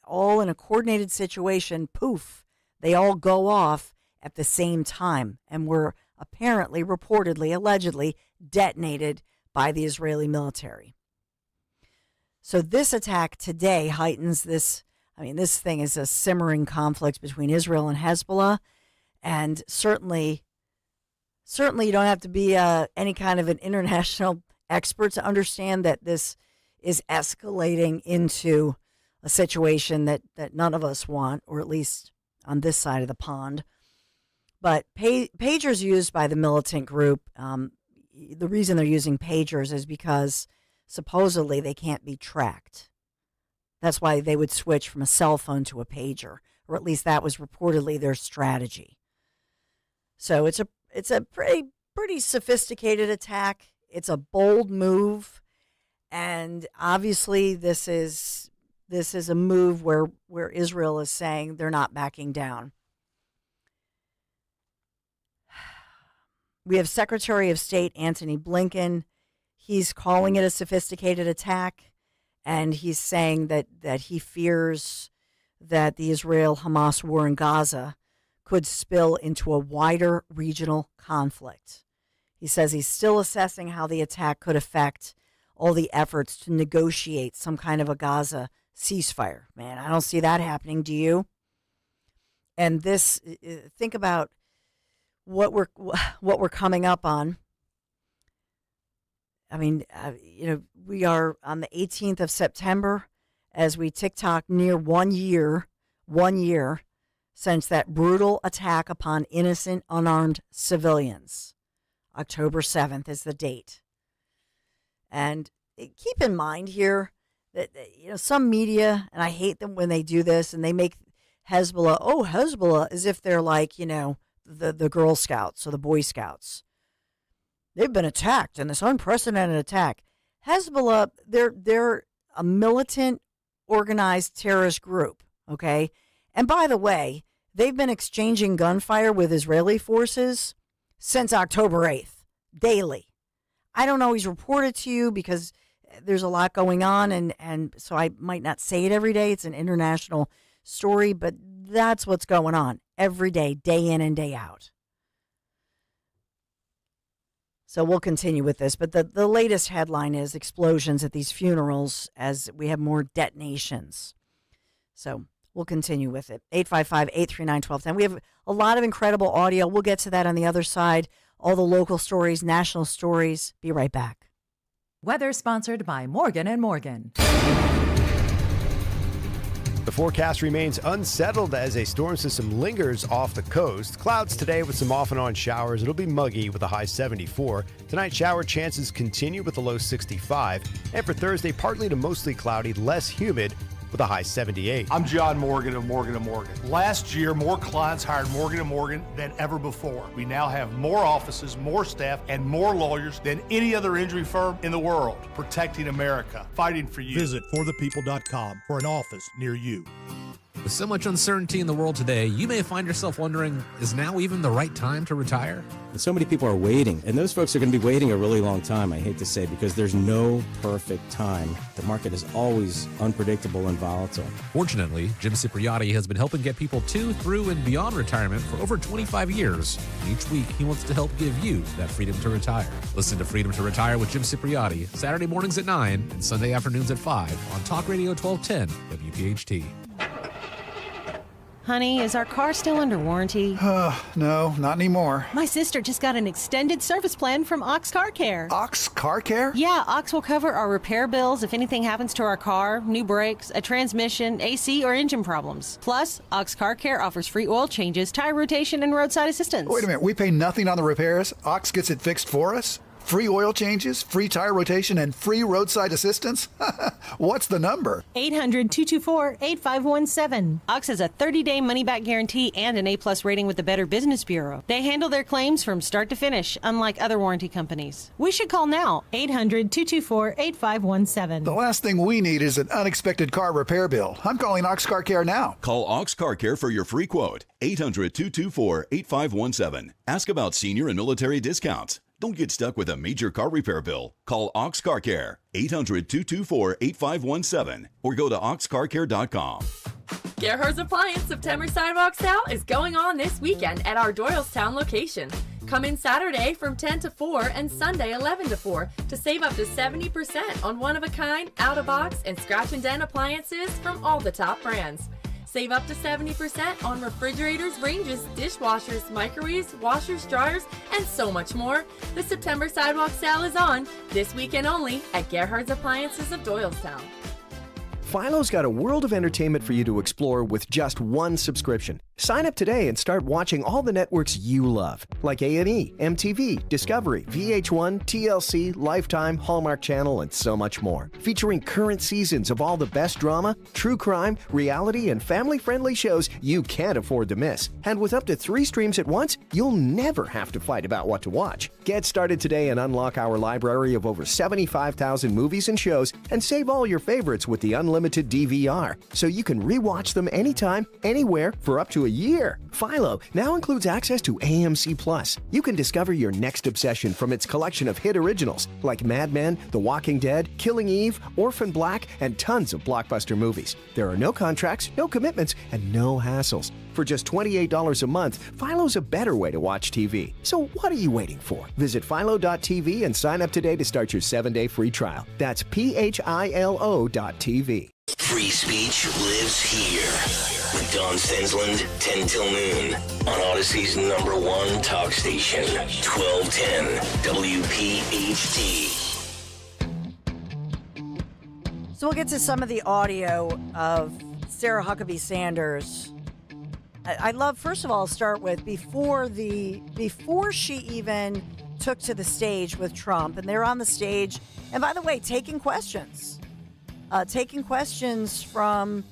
all in a coordinated situation, poof, they all go off at the same time and were apparently, reportedly, allegedly detonated by the Israeli military. So this attack today heightens this. This thing is a simmering conflict between Israel and Hezbollah. And certainly you don't have to be any kind of an international expert to understand that this is escalating into a situation that none of us want, or at least on this side of the pond. But pagers used by the militant group, the reason they're using pagers is because supposedly they can't be tracked. That's why they would switch from a cell phone to a pager, or at least that was reportedly their strategy. So it's a pretty sophisticated attack. It's a bold move, and obviously this is a move where Israel is saying they're not backing down. We have Secretary of State Antony Blinken. He's calling it a sophisticated attack, and he's saying that he fears that the Israel-Hamas war in Gaza could spill into a wider regional conflict. He says he's still assessing how the attack could affect all the efforts to negotiate some kind of a Gaza ceasefire. Man, I don't see that happening. Do you? And this, think about what we're coming up on. We are on the 18th of September as we tick-tock near 1 year since that brutal attack upon innocent, unarmed civilians. October 7th is the date. And keep in mind here that, some media, and I hate them when they do this, and they make Hezbollah, as if they're like, the Girl Scouts or the Boy Scouts. They've been attacked in this unprecedented attack. Hezbollah, they're a militant, organized terrorist group, okay? And by the way, they've been exchanging gunfire with Israeli forces since October 8th, daily. I don't always report it to you because there's a lot going on, and so I might not say it every day. It's an international story, but that's what's going on every day, day in and day out. So we'll continue with this, but the latest headline is explosions at these funerals as we have more detonations. So we'll continue with it. 855-839-1210. We have a lot of incredible audio. We'll get to that on the other side. All the local stories, national stories. Be right back. Weather sponsored by Morgan & Morgan. The forecast remains unsettled as a storm system lingers off the coast. Clouds today with some off and on showers. It'll be muggy with a high 74. Tonight, shower chances continue with a low 65. And for Thursday, partly to mostly cloudy, less humid with a high 78. I'm John Morgan of Morgan & Morgan. Last year, more clients hired Morgan & Morgan than ever before. We now have more offices, more staff, and more lawyers than any other injury firm in the world, protecting America, fighting for you. Visit forthepeople.com for an office near you. With so much uncertainty in the world today, you may find yourself wondering, is now even the right time to retire? And so many people are waiting, and those folks are going to be waiting a really long time, I hate to say, because there's no perfect time. The market is always unpredictable and volatile. Fortunately, Jim Cipriotti has been helping get people to, through, and beyond retirement for over 25 years. And each week, he wants to help give you that freedom to retire. Listen to Freedom to Retire with Jim Cipriotti, Saturday mornings at 9 and Sunday afternoons at 5 on Talk Radio 1210 WPHT. Honey, is our car still under warranty? No, not anymore. My sister just got an extended service plan from Ox Car Care. Ox Car Care? Yeah, Ox will cover our repair bills if anything happens to our car, new brakes, a transmission, AC, or engine problems. Plus, Ox Car Care offers free oil changes, tire rotation, and roadside assistance. Wait a minute, we pay nothing on the repairs? Ox gets it fixed for us? Free oil changes, free tire rotation, and free roadside assistance? What's the number? 800-224-8517. Ox has a 30-day money-back guarantee and an A-plus rating with the Better Business Bureau. They handle their claims from start to finish, unlike other warranty companies. We should call now. 800-224-8517. The last thing we need is an unexpected car repair bill. I'm calling Ox Car Care now. Call Ox Car Care for your free quote. 800-224-8517. Ask about senior and military discounts. Don't get stuck with a major car repair bill. Call Ox Car Care, 800-224-8517, or go to oxcarcare.com. Gerhardt's Appliance September Sidewalk Sale is going on this weekend at our Doylestown location. Come in Saturday from 10 to 4 and Sunday 11 to 4 to save up to 70% on one-of-a-kind, out-of-box, and scratch and dent appliances from all the top brands. Save up to 70% on refrigerators, ranges, dishwashers, microwaves, washers, dryers, and so much more. The September Sidewalk Sale is on this weekend only at Gerhardt's Appliances of Doylestown. Philo's got a world of entertainment for you to explore with just one subscription. Sign up today and start watching all the networks you love, like A&E, MTV, Discovery, VH1, TLC, Lifetime, Hallmark Channel, and so much more. Featuring current seasons of all the best drama, true crime, reality, and family-friendly shows you can't afford to miss. And with up to 3 streams at once, you'll never have to fight about what to watch. Get started today and unlock our library of over 75,000 movies and shows, and save all your favorites with the unlimited DVR, so you can rewatch them anytime, anywhere, for up to a year. Philo now includes access to AMC Plus. You can discover your next obsession from its collection of hit originals like Mad Men, The Walking Dead, Killing Eve, Orphan Black, and tons of blockbuster movies. There are no contracts, no commitments, and no hassles. For just $28 a month, Philo's a better way to watch TV. So what are you waiting for? Visit philo.tv and sign up today to start your 7-day free trial. That's philo.tv. Free speech lives here with Don Stensland, 10 till noon on Odyssey's #1 talk station, 1210 WPHT. So we'll get to some of the audio of Sarah Huckabee Sanders I love, first of all, I'll start with before she even took to the stage with Trump, and they're on the stage, and by the way, taking questions from,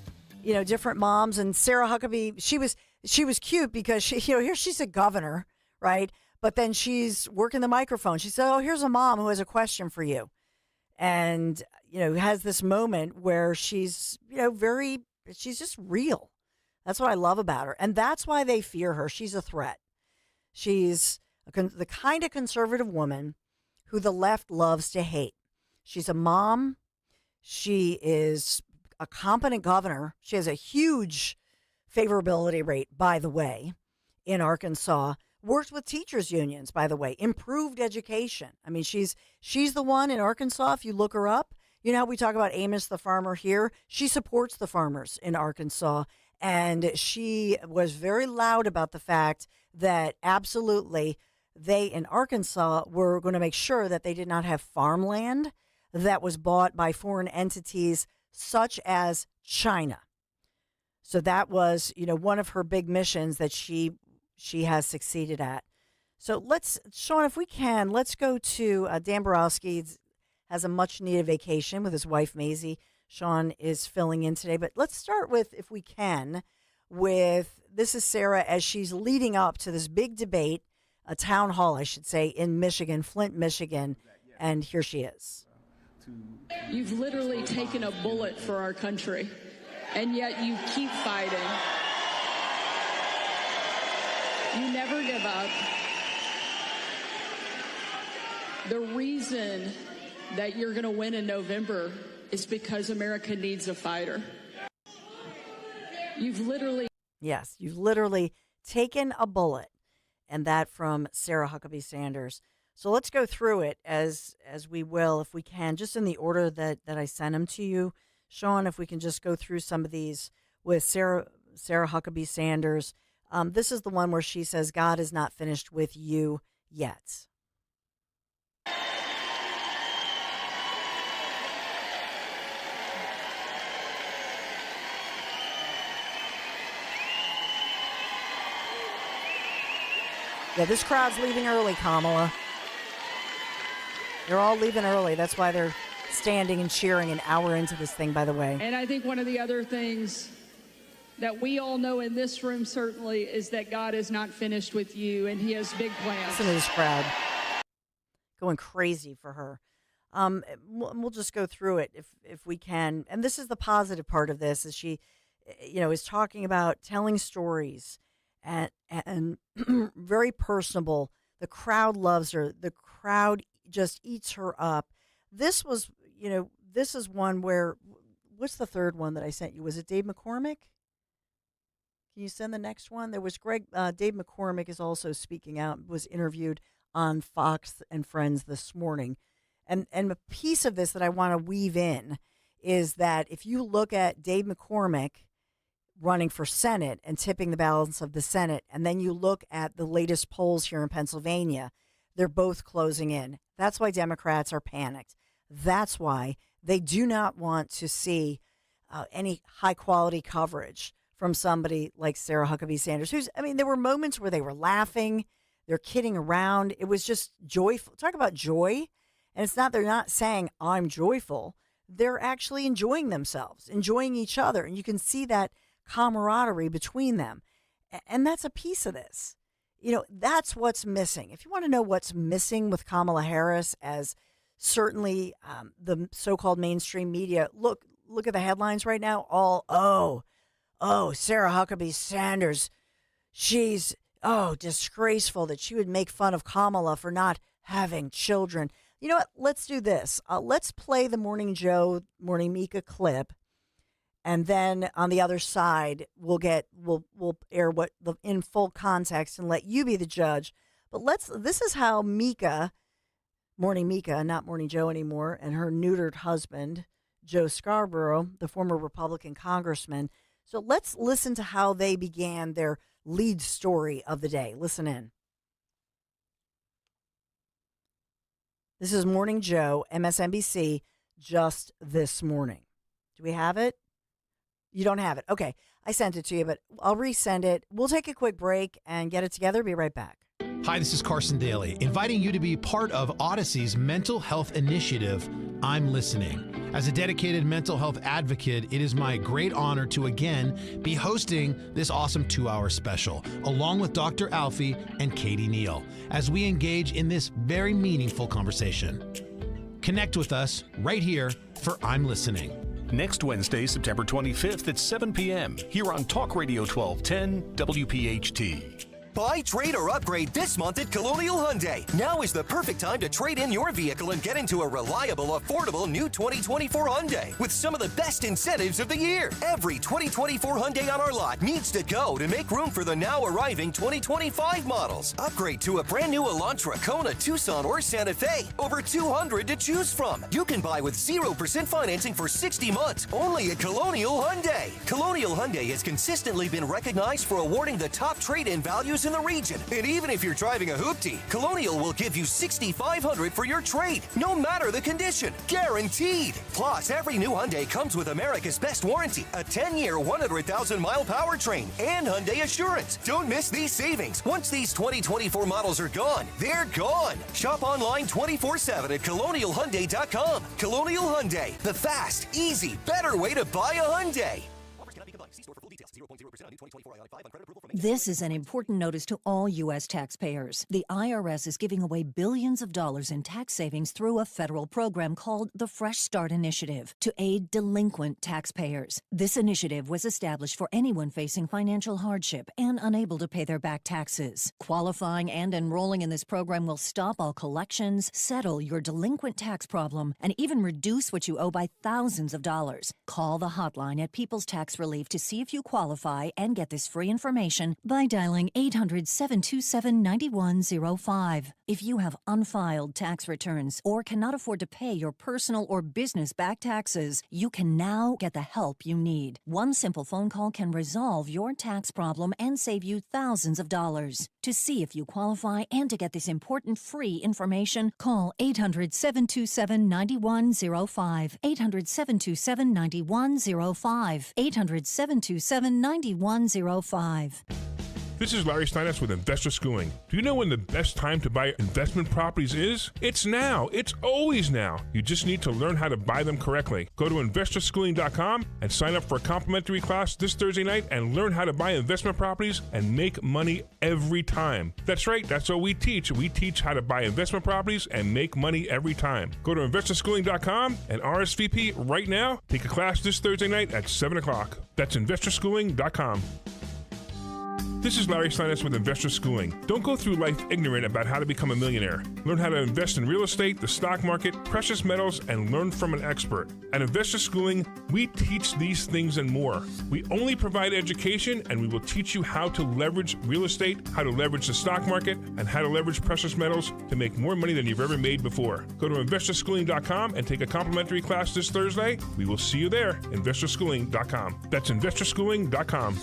different moms. And Sarah Huckabee, she was cute because here she's a governor, right? But then she's working the microphone. She said, "Oh, here's a mom who has a question for you," and has this moment where she's she's just real. That's what I love about her, and that's why they fear her. She's a threat. She's the kind of conservative woman who the left loves to hate. She's a mom. She is a competent governor. She has a huge favorability rate, by the way, in Arkansas. Worked with teachers unions, by the way. Improved education. I mean, she's the one in Arkansas. If you look her up, how we talk about Amos the farmer here. She supports the farmers in Arkansas. And she was very loud about the fact that absolutely they in Arkansas were going to make sure that they did not have farmland that was bought by foreign entities such as China. So that was, one of her big missions that she has succeeded at. So Sean, if we can, let's go to Dan Borowski. Has a much needed vacation with his wife, Maisie. Sean is filling in today, but let's start with, if we can, this is Sarah as she's leading up to this big debate, a town hall, I should say, in Michigan, Flint, Michigan, and here she is. You've literally taken a bullet for our country, and yet you keep fighting. You never give up. The reason that you're going to win in November is because America needs a fighter. You've literally taken a bullet, and that from Sarah Huckabee Sanders. So let's go through it as we will, if we can, just in the order that I sent them to you. Sean, if we can just go through some of these with Sarah Huckabee Sanders. This is the one where she says, "God is not finished with you yet." Yeah, this crowd's leaving early, Kamala. They're all leaving early. That's why they're standing and cheering an hour into this thing, by the way. And I think one of the other things that we all know in this room certainly is that God is not finished with you, and he has big plans. Listen to this crowd going crazy for her. We'll just go through it if we can. And this is the positive part of this, is she, is talking about telling stories and very personable. The crowd loves her. The crowd just eats her up. This was, this is one where, what's the third one that I sent you? Was it Dave McCormick? Can you send the next one? There was Dave McCormick is also speaking out, was interviewed on Fox and Friends this morning. And a piece of this that I want to weave in is that if you look at Dave McCormick running for Senate and tipping the balance of the Senate, and then you look at the latest polls here in Pennsylvania, they're both closing in. That's why Democrats are panicked. That's why they do not want to see any high-quality coverage from somebody like Sarah Huckabee Sanders, there were moments where they were laughing, they're kidding around. It was just joyful. Talk about joy. And they're not saying, "I'm joyful." They're actually enjoying themselves, enjoying each other. And you can see that camaraderie between them. And that's a piece of this. That's what's missing. If you want to know what's missing with Kamala Harris, as certainly the so-called mainstream media, look at the headlines right now. Sarah Huckabee Sanders, she's, disgraceful that she would make fun of Kamala for not having children. You know what? Let's do this. Let's play the Morning Joe, Morning Mika clip. And then on the other side, we'll air what in full context and let you be the judge. But this is how Mika, Morning Mika, not Morning Joe anymore, and her neutered husband, Joe Scarborough, the former Republican congressman. So let's listen to how they began their lead story of the day. Listen in. This is Morning Joe, MSNBC, just this morning. Do we have it? You don't have it. Okay. I sent it to you, but I'll resend it. We'll take a quick break and get it together. Be right back. Hi, this is Carson Daly, inviting you to be part of Odyssey's mental health initiative, I'm Listening. As a dedicated mental health advocate, it is my great honor to again be hosting this awesome 2-hour special, along with Dr. Alfie and Katie Neal, as we engage in this very meaningful conversation. Connect with us right here for I'm Listening. Next Wednesday, September 25th at 7 p.m. here on Talk Radio 1210 WPHT. Buy, trade, or upgrade this month at Colonial Hyundai. Now is the perfect time to trade in your vehicle and get into a reliable, affordable new 2024 Hyundai with some of the best incentives of the year. Every 2024 Hyundai on our lot needs to go to make room for the now arriving 2025 models. Upgrade to a brand new Elantra, Kona, Tucson, or Santa Fe. Over 200 to choose from. You can buy with 0% financing for 60 months only at Colonial Hyundai. Colonial Hyundai has consistently been recognized for awarding the top trade-in values in the region. And even if you're driving a hoopty, Colonial will give you $6,500 for your trade, no matter the condition. Guaranteed. Plus, every new Hyundai comes with America's best warranty, a 10-year, 100,000-mile powertrain, and Hyundai Assurance. Don't miss these savings. Once these 2024 models are gone, they're gone. Shop online 24/7 at colonialhyundai.com. Colonial Hyundai, the fast, easy, better way to buy a Hyundai. This is an important notice to all U.S. taxpayers. The IRS is giving away billions of dollars in tax savings through a federal program called the Fresh Start Initiative to aid delinquent taxpayers. This initiative was established for anyone facing financial hardship and unable to pay their back taxes. Qualifying and enrolling in this program will stop all collections, settle your delinquent tax problem, and even reduce what you owe by thousands of dollars. Call the hotline at People's Tax Relief to see if you qualify and get this free information by dialing 800-727-9105. If you have unfiled tax returns or cannot afford to pay your personal or business back taxes, you can now get the help you need. One simple phone call can resolve your tax problem and save you thousands of dollars. To see if you qualify and to get this important free information, call 800-727-9105. 800-727-9105. 800-727-9105. This is Larry Steinitz with Investor Schooling. Do you know when the best time to buy investment properties is? It's now. It's always now. You just need to learn how to buy them correctly. Go to investorschooling.com and sign up for a complimentary class this Thursday night and learn how to buy investment properties and make money every time. That's right. That's what we teach. We teach how to buy investment properties and make money every time. Go to investorschooling.com and RSVP right now. Take a class this Thursday night at 7 o'clock. That's investorschooling.com. This is Larry Steinitz with Investor Schooling. Don't go through life ignorant about how to become a millionaire. Learn how to invest in real estate, the stock market, precious metals, and learn from an expert. At Investor Schooling, we teach these things and more. We only provide education, and we will teach you how to leverage real estate, how to leverage the stock market, and how to leverage precious metals to make more money than you've ever made before. Go to investorschooling.com and take a complimentary class this Thursday. We will see you there, investorschooling.com. That's investorschooling.com.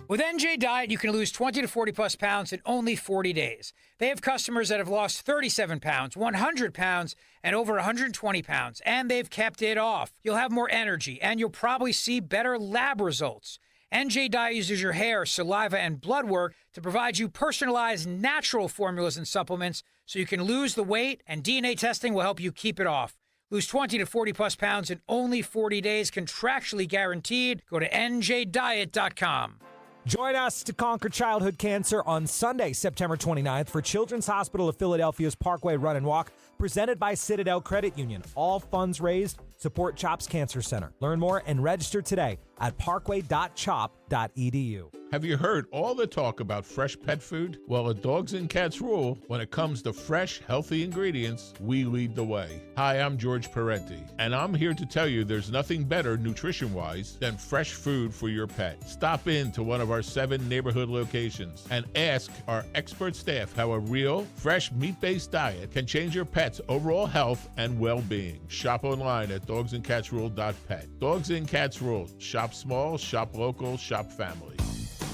With NJ Diet, you can lose 20 to 40 plus pounds in only 40 days. They have customers that have lost 37 pounds, 100 pounds, and over 120 pounds, and they've kept it off. You'll have more energy, and you'll probably see better lab results. NJ Diet uses your hair, saliva, and blood work to provide you personalized natural formulas and supplements so you can lose the weight, and DNA testing will help you keep it off. Lose 20 to 40 plus pounds in only 40 days, contractually guaranteed. Go to njdiet.com. Join us to conquer childhood cancer on Sunday, September 29th for Children's Hospital of Philadelphia's Parkway Run and Walk, presented by Citadel Credit Union. All funds raised support CHOPS Cancer Center. Learn more and register today at parkway.chop.edu. Have you heard all the talk about fresh pet food? Well, at Dogs and Cats Rule, when it comes to fresh, healthy ingredients, we lead the way. Hi, I'm George Parenti, and I'm here to tell you there's nothing better nutrition-wise than fresh food for your pet. Stop in to one of our 7 neighborhood locations and ask our expert staff how a real, fresh, meat-based diet can change your pet's overall health and well-being. Shop online at dogsandcatsrule.pet. Dogs and Cats Rule. Shop small, shop local, shop family.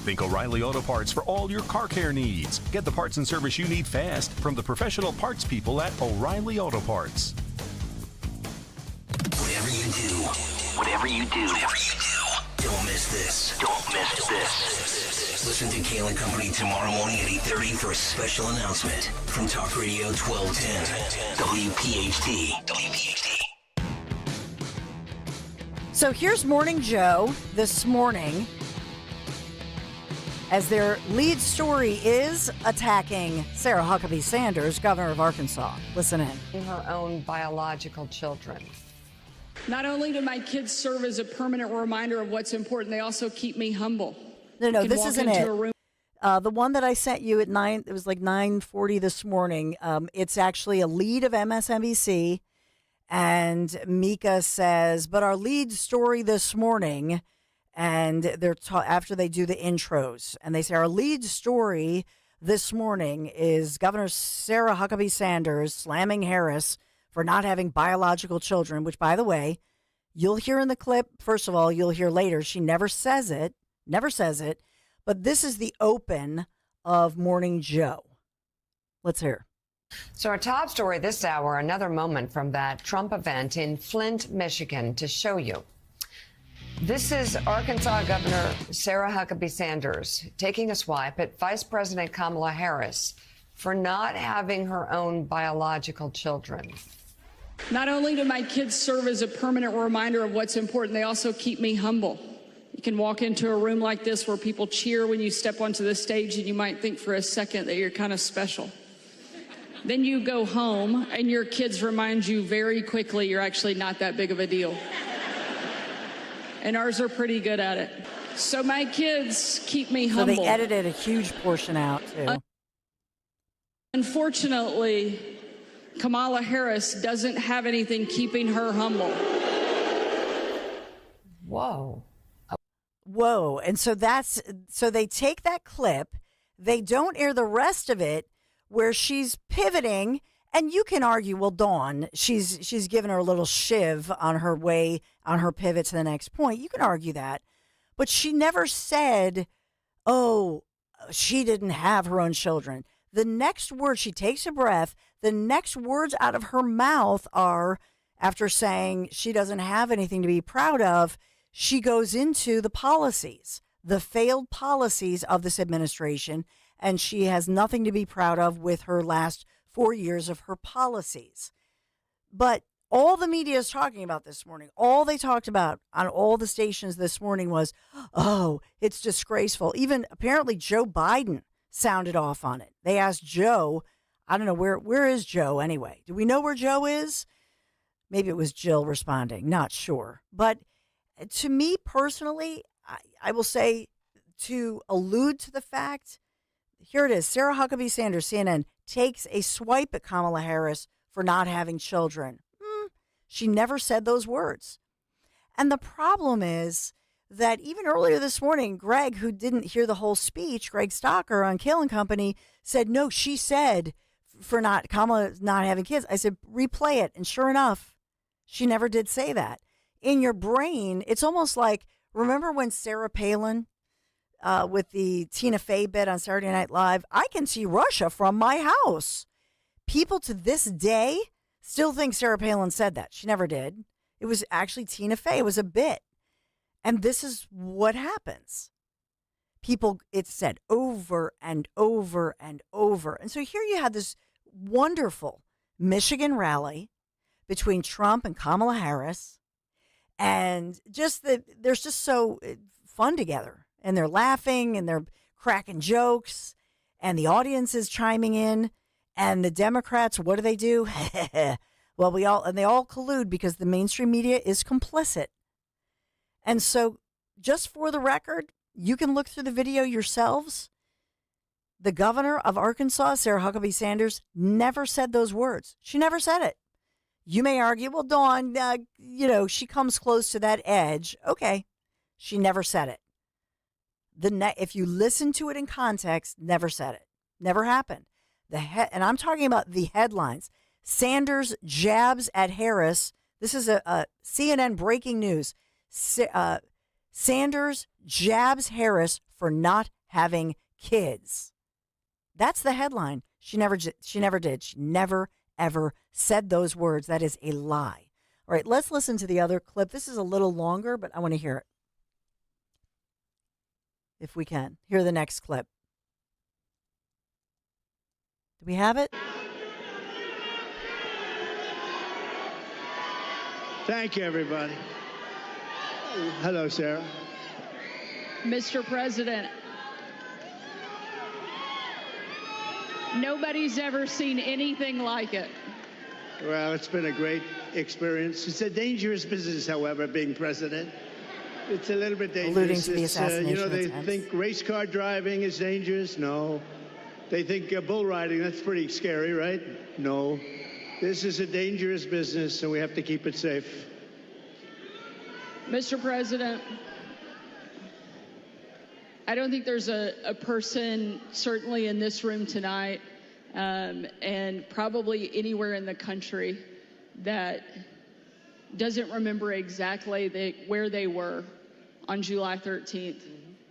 Think O'Reilly Auto Parts for all your car care needs. Get the parts and service you need fast from the professional parts people at O'Reilly Auto Parts. Whatever you do, Don't miss this. Don't miss this. Listen to Kale and Company tomorrow morning at 8:30 for a special announcement from Talk Radio 1210 WPHT. WPHT. So here's Morning Joe this morning as their lead story is attacking Sarah Huckabee Sanders, governor of Arkansas. Listen in. Her own biological children. Not only do my kids serve as a permanent reminder of what's important, they also keep me humble. No, this isn't it. The one that I sent you at 9, it was like 9:40 this morning. It's actually a lead of MSNBC. And Mika says, but our lead story this morning, and they're after they do the intros, and they say our lead story this morning is Governor Sarah Huckabee Sanders slamming Harris for not having biological children, which, by the way, you'll hear in the clip. First of all, you'll hear later. She never says it, but this is the open of Morning Joe. Let's hear. So our top story this hour, another moment from that Trump event in Flint, Michigan, to show you. This is Arkansas Governor Sarah Huckabee Sanders taking a swipe at Vice President Kamala Harris for not having her own biological children. Not only do my kids serve as a permanent reminder of what's important, they also keep me humble. You can walk into a room like this where people cheer when you step onto the stage, and you might think for a second that you're kind of special. Then you go home and your kids remind you very quickly you're actually not that big of a deal. And ours are pretty good at it. So my kids keep me humble. So they edited a huge portion out, too. Unfortunately, Kamala Harris doesn't have anything keeping her humble. Whoa. Whoa. And so they take that clip, they don't air the rest of it, where she's pivoting, and you can argue, well, Dawn, she's given her a little shiv on her way, on her pivot to the next point. You can argue that. But she never said, oh, she didn't have her own children. The next word, she takes a breath, the next words out of her mouth are, after saying she doesn't have anything to be proud of, she goes into the policies, the failed policies of this administration, and she has nothing to be proud of with her last 4 years of her policies. But all the media is talking about this morning, all they talked about on all the stations this morning was, oh, it's disgraceful. Even apparently Joe Biden sounded off on it. They asked Joe, I don't know, where is Joe anyway? Do we know where Joe is? Maybe it was Jill responding, not sure. But to me personally, I will say, to allude to the fact, here it is. Sarah Huckabee Sanders, CNN, takes a swipe at Kamala Harris for not having children. She never said those words. And the problem is that even earlier this morning, Greg, who didn't hear the whole speech, Greg Stocker on Kale and Company, said, no, she said for Kamala not having kids. I said, replay it. And sure enough, she never did say that. In your brain, it's almost like, remember when Sarah Palin, with the Tina Fey bit on Saturday Night Live, I can see Russia from my house. People to this day still think Sarah Palin said that. She never did. It was actually Tina Fey. It was a bit. And this is what happens. People, it's said over and over and over. And so here you had this wonderful Michigan rally between Trump and Kamala Harris. And just they're just so fun together. And they're laughing and they're cracking jokes. And the audience is chiming in. And the Democrats, what do? Well, they all collude because the mainstream media is complicit. And so, just for the record, you can look through the video yourselves. The governor of Arkansas, Sarah Huckabee Sanders, never said those words. She never said it. You may argue, well, Dawn, she comes close to that edge. Okay, she never said it. If you listen to it in context, never said it. Never happened. And I'm talking about the headlines. Sanders jabs at Harris. This is a CNN breaking news. Sanders jabs Harris for not having kids. That's the headline. She never did. She never, ever said those words. That is a lie. All right, let's listen to the other clip. This is a little longer, but I want to hear it. if we can. Hear the next clip. Do we have it? Thank you, everybody. Hello, Sarah. Mr. President, nobody's ever seen anything like it. Well, it's been a great experience. It's a dangerous business, however, being president. It's a little bit dangerous. Alluding to the assassination they attempts. think race car driving is dangerous. No. They think bull riding, that's pretty scary, right? No. This is a dangerous business, and we have to keep it safe. Mr. President, I don't think there's a person, certainly in this room tonight, and probably anywhere in the country, that doesn't remember exactly where they were on July 13th,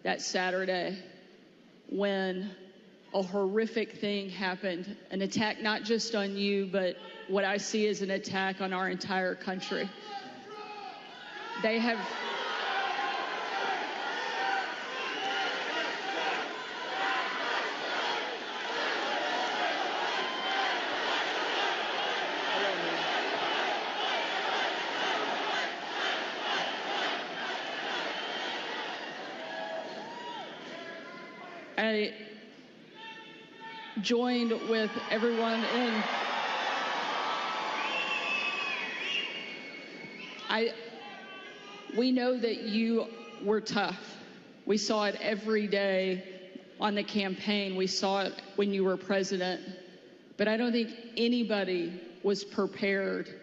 that Saturday, when a horrific thing happened, an attack not just on you, but what I see as an attack on our entire country. They have... I joined with everyone in we know that you were tough. We saw it every day on the campaign. We saw it when you were president. But I don't think anybody was prepared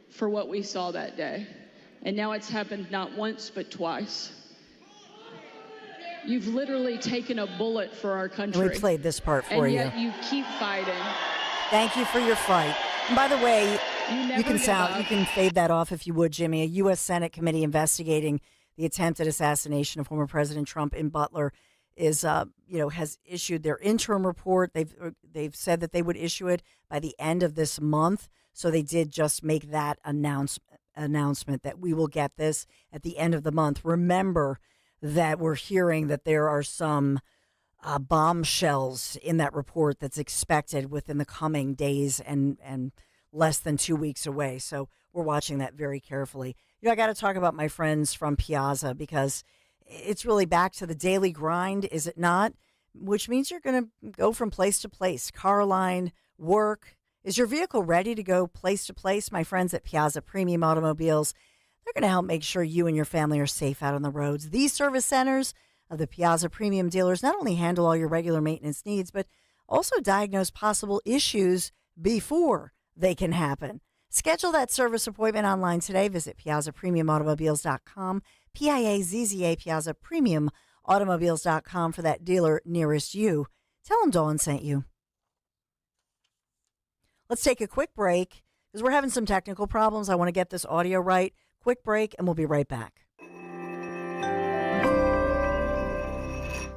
for what we saw that day. And now it's happened not once, but twice. You've literally taken a bullet for our country. And we played this part for you. And yet you keep fighting. Thank you for your fight. And by the way, you can give up. fade that off if you would, Jimmy. A U.S. Senate committee investigating the attempted assassination of former President Trump in Butler has issued their interim report. They've said that they would issue it by the end of this month. So they did just make that announcement that we will get this at the end of the month. Remember that we're hearing that there are some bombshells in that report that's expected within the coming days and less than 2 weeks away. So we're watching that very carefully. I got to talk about my friends from Piazza because it's really back to the daily grind, is it not? Which means you're going to go from place to place. Car line, work. Is your vehicle ready to go place to place? My friends at Piazza Premium Automobiles, they're going to help make sure you and your family are safe out on the roads. These service centers of the Piazza Premium dealers not only handle all your regular maintenance needs, but also diagnose possible issues before they can happen. Schedule that service appointment online today. Visit PiazzaPremiumAutomobiles.com, Piazza, PiazzaPremiumAutomobiles.com for that dealer nearest you. Tell them Dawn sent you. Let's take a quick break because we're having some technical problems. I want to get this audio right. Quick break, and we'll be right back.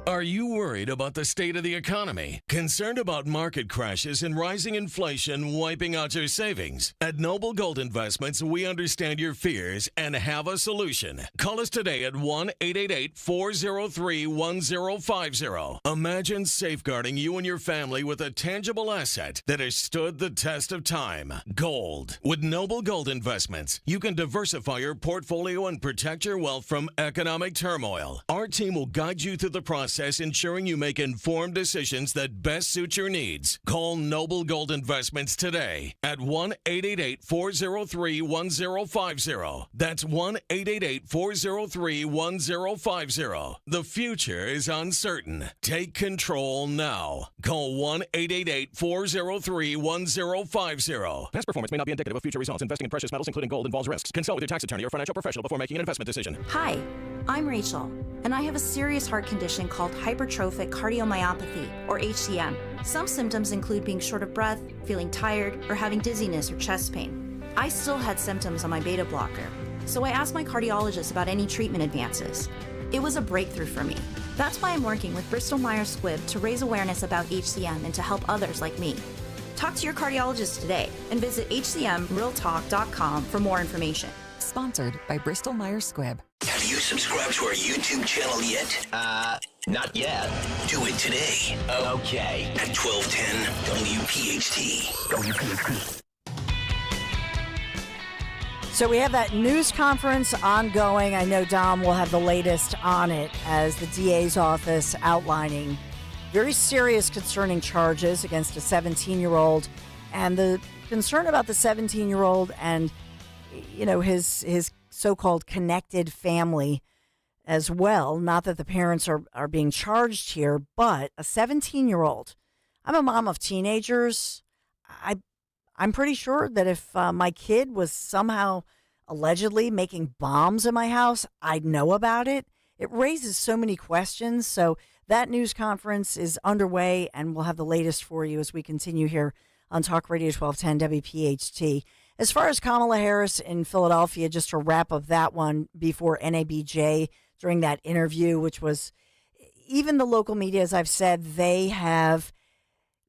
Are you worried about the state of the economy? Concerned about market crashes and rising inflation wiping out your savings? At Noble Gold Investments, we understand your fears and have a solution. Call us today at 1-888-403-1050. Imagine safeguarding you and your family with a tangible asset that has stood the test of time. Gold. With Noble Gold Investments, you can diversify your portfolio and protect your wealth from economic turmoil. Our team will guide you through the process, ensuring you make informed decisions that best suit your needs. Call Noble Gold Investments today at 1-888-403-1050. That's 1-888-403-1050. The future is uncertain. Take control now. Call 1-888-403-1050. Past performance may not be indicative of future results. Investing in precious metals, including gold, involves risks. Consult with your tax attorney or financial professional before making an investment decision. Hi, I'm Rachel, and I have a serious heart condition called hypertrophic cardiomyopathy, or HCM. Some symptoms include being short of breath, feeling tired, or having dizziness or chest pain. I still had symptoms on my beta blocker, so I asked my cardiologist about any treatment advances. It was a breakthrough for me. That's why I'm working with Bristol Myers Squibb to raise awareness about HCM and to help others like me. Talk to your cardiologist today and visit hcmrealtalk.com for more information. Sponsored by Bristol Myers Squibb. Have you subscribed to our YouTube channel yet? Not yet. Do it today. Okay. At 1210 WPHT. WPHT. So we have that news conference ongoing. I know Dom will have the latest on it as the DA's office outlining very serious concerning charges against a 17-year-old, and the concern about the 17-year-old and, you know, his so-called connected family as well. Not that the parents are being charged here, but a 17-year-old. I'm a mom of teenagers. I'm pretty sure that if my kid was somehow allegedly making bombs in my house, I'd know about it. It raises so many questions. So that news conference is underway, and we'll have the latest for you as we continue here on Talk Radio 1210 WPHT. As far as Kamala Harris in Philadelphia, just to wrap up that one before NABJ during that interview, which was, even the local media, as I've said, they have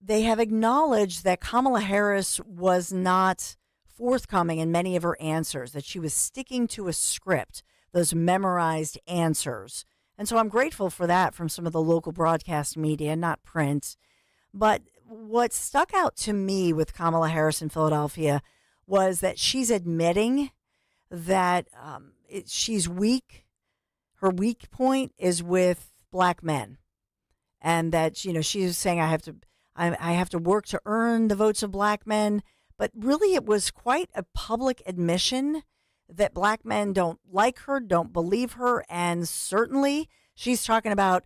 acknowledged that Kamala Harris was not forthcoming in many of her answers, that she was sticking to a script, those memorized answers. And so I'm grateful for that from some of the local broadcast media, not print. But what stuck out to me with Kamala Harris in Philadelphia was that she's admitting that she's weak. Her weak point is with black men. And that, you know, she's saying, I have to work to earn the votes of black men. But really, it was quite a public admission that black men don't like her, don't believe her. And certainly she's talking about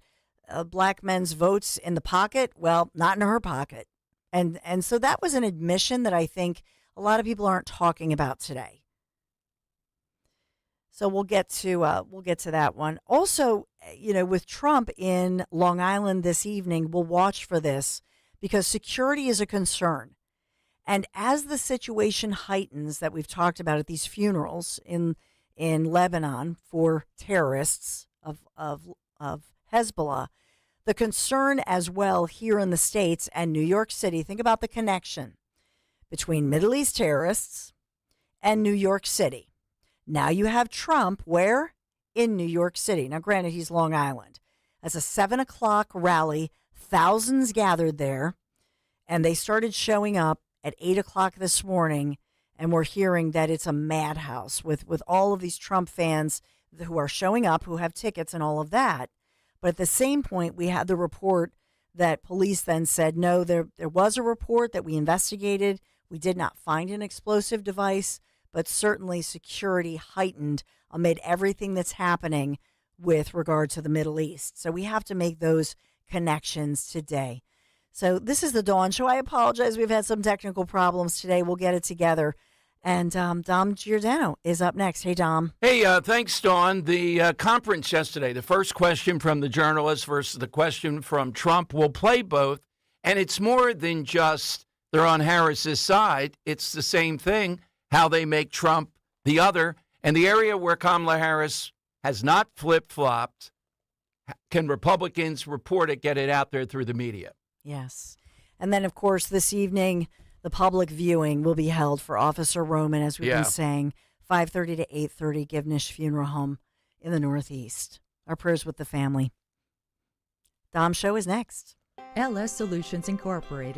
black men's votes in the pocket. Well, not in her pocket. And so that was an admission that I think a lot of people aren't talking about today. So we'll get to that one. Also, you know, with Trump in Long Island this evening, we'll watch for this because security is a concern. And as the situation heightens that we've talked about at these funerals in Lebanon for terrorists of Hezbollah, the concern as well here in the States and New York City, think about the connection between Middle East terrorists and New York City. Now you have Trump where? In New York City. Now, granted, he's Long Island. As a 7 o'clock rally, thousands gathered there, and they started showing up at 8 o'clock this morning, and we're hearing that it's a madhouse with all of these Trump fans who are showing up, who have tickets and all of that. But at the same point, we had the report that police then said, no, there was a report that we investigated. We did not find an explosive device, but certainly security heightened amid everything that's happening with regard to the Middle East. So we have to make those connections today. So this is the Dawn Show. I apologize. We've had some technical problems today. We'll get it together. And Dom Giordano is up next. Hey, Dom. Hey, thanks, Dawn. The conference yesterday, the first question from the journalist versus the question from Trump, we'll play both. And it's more than just they're on Harris's side. It's the same thing, how they make Trump the other. And the area where Kamala Harris has not flip-flopped, can Republicans report it, get it out there through the media? Yes. And then, of course, this evening, the public viewing will be held for Officer Roman, as we've been saying, 5:30 to 8:30, Givnish Funeral Home in the Northeast. Our prayers with the family. Dom Show is next. LS Solutions Incorporated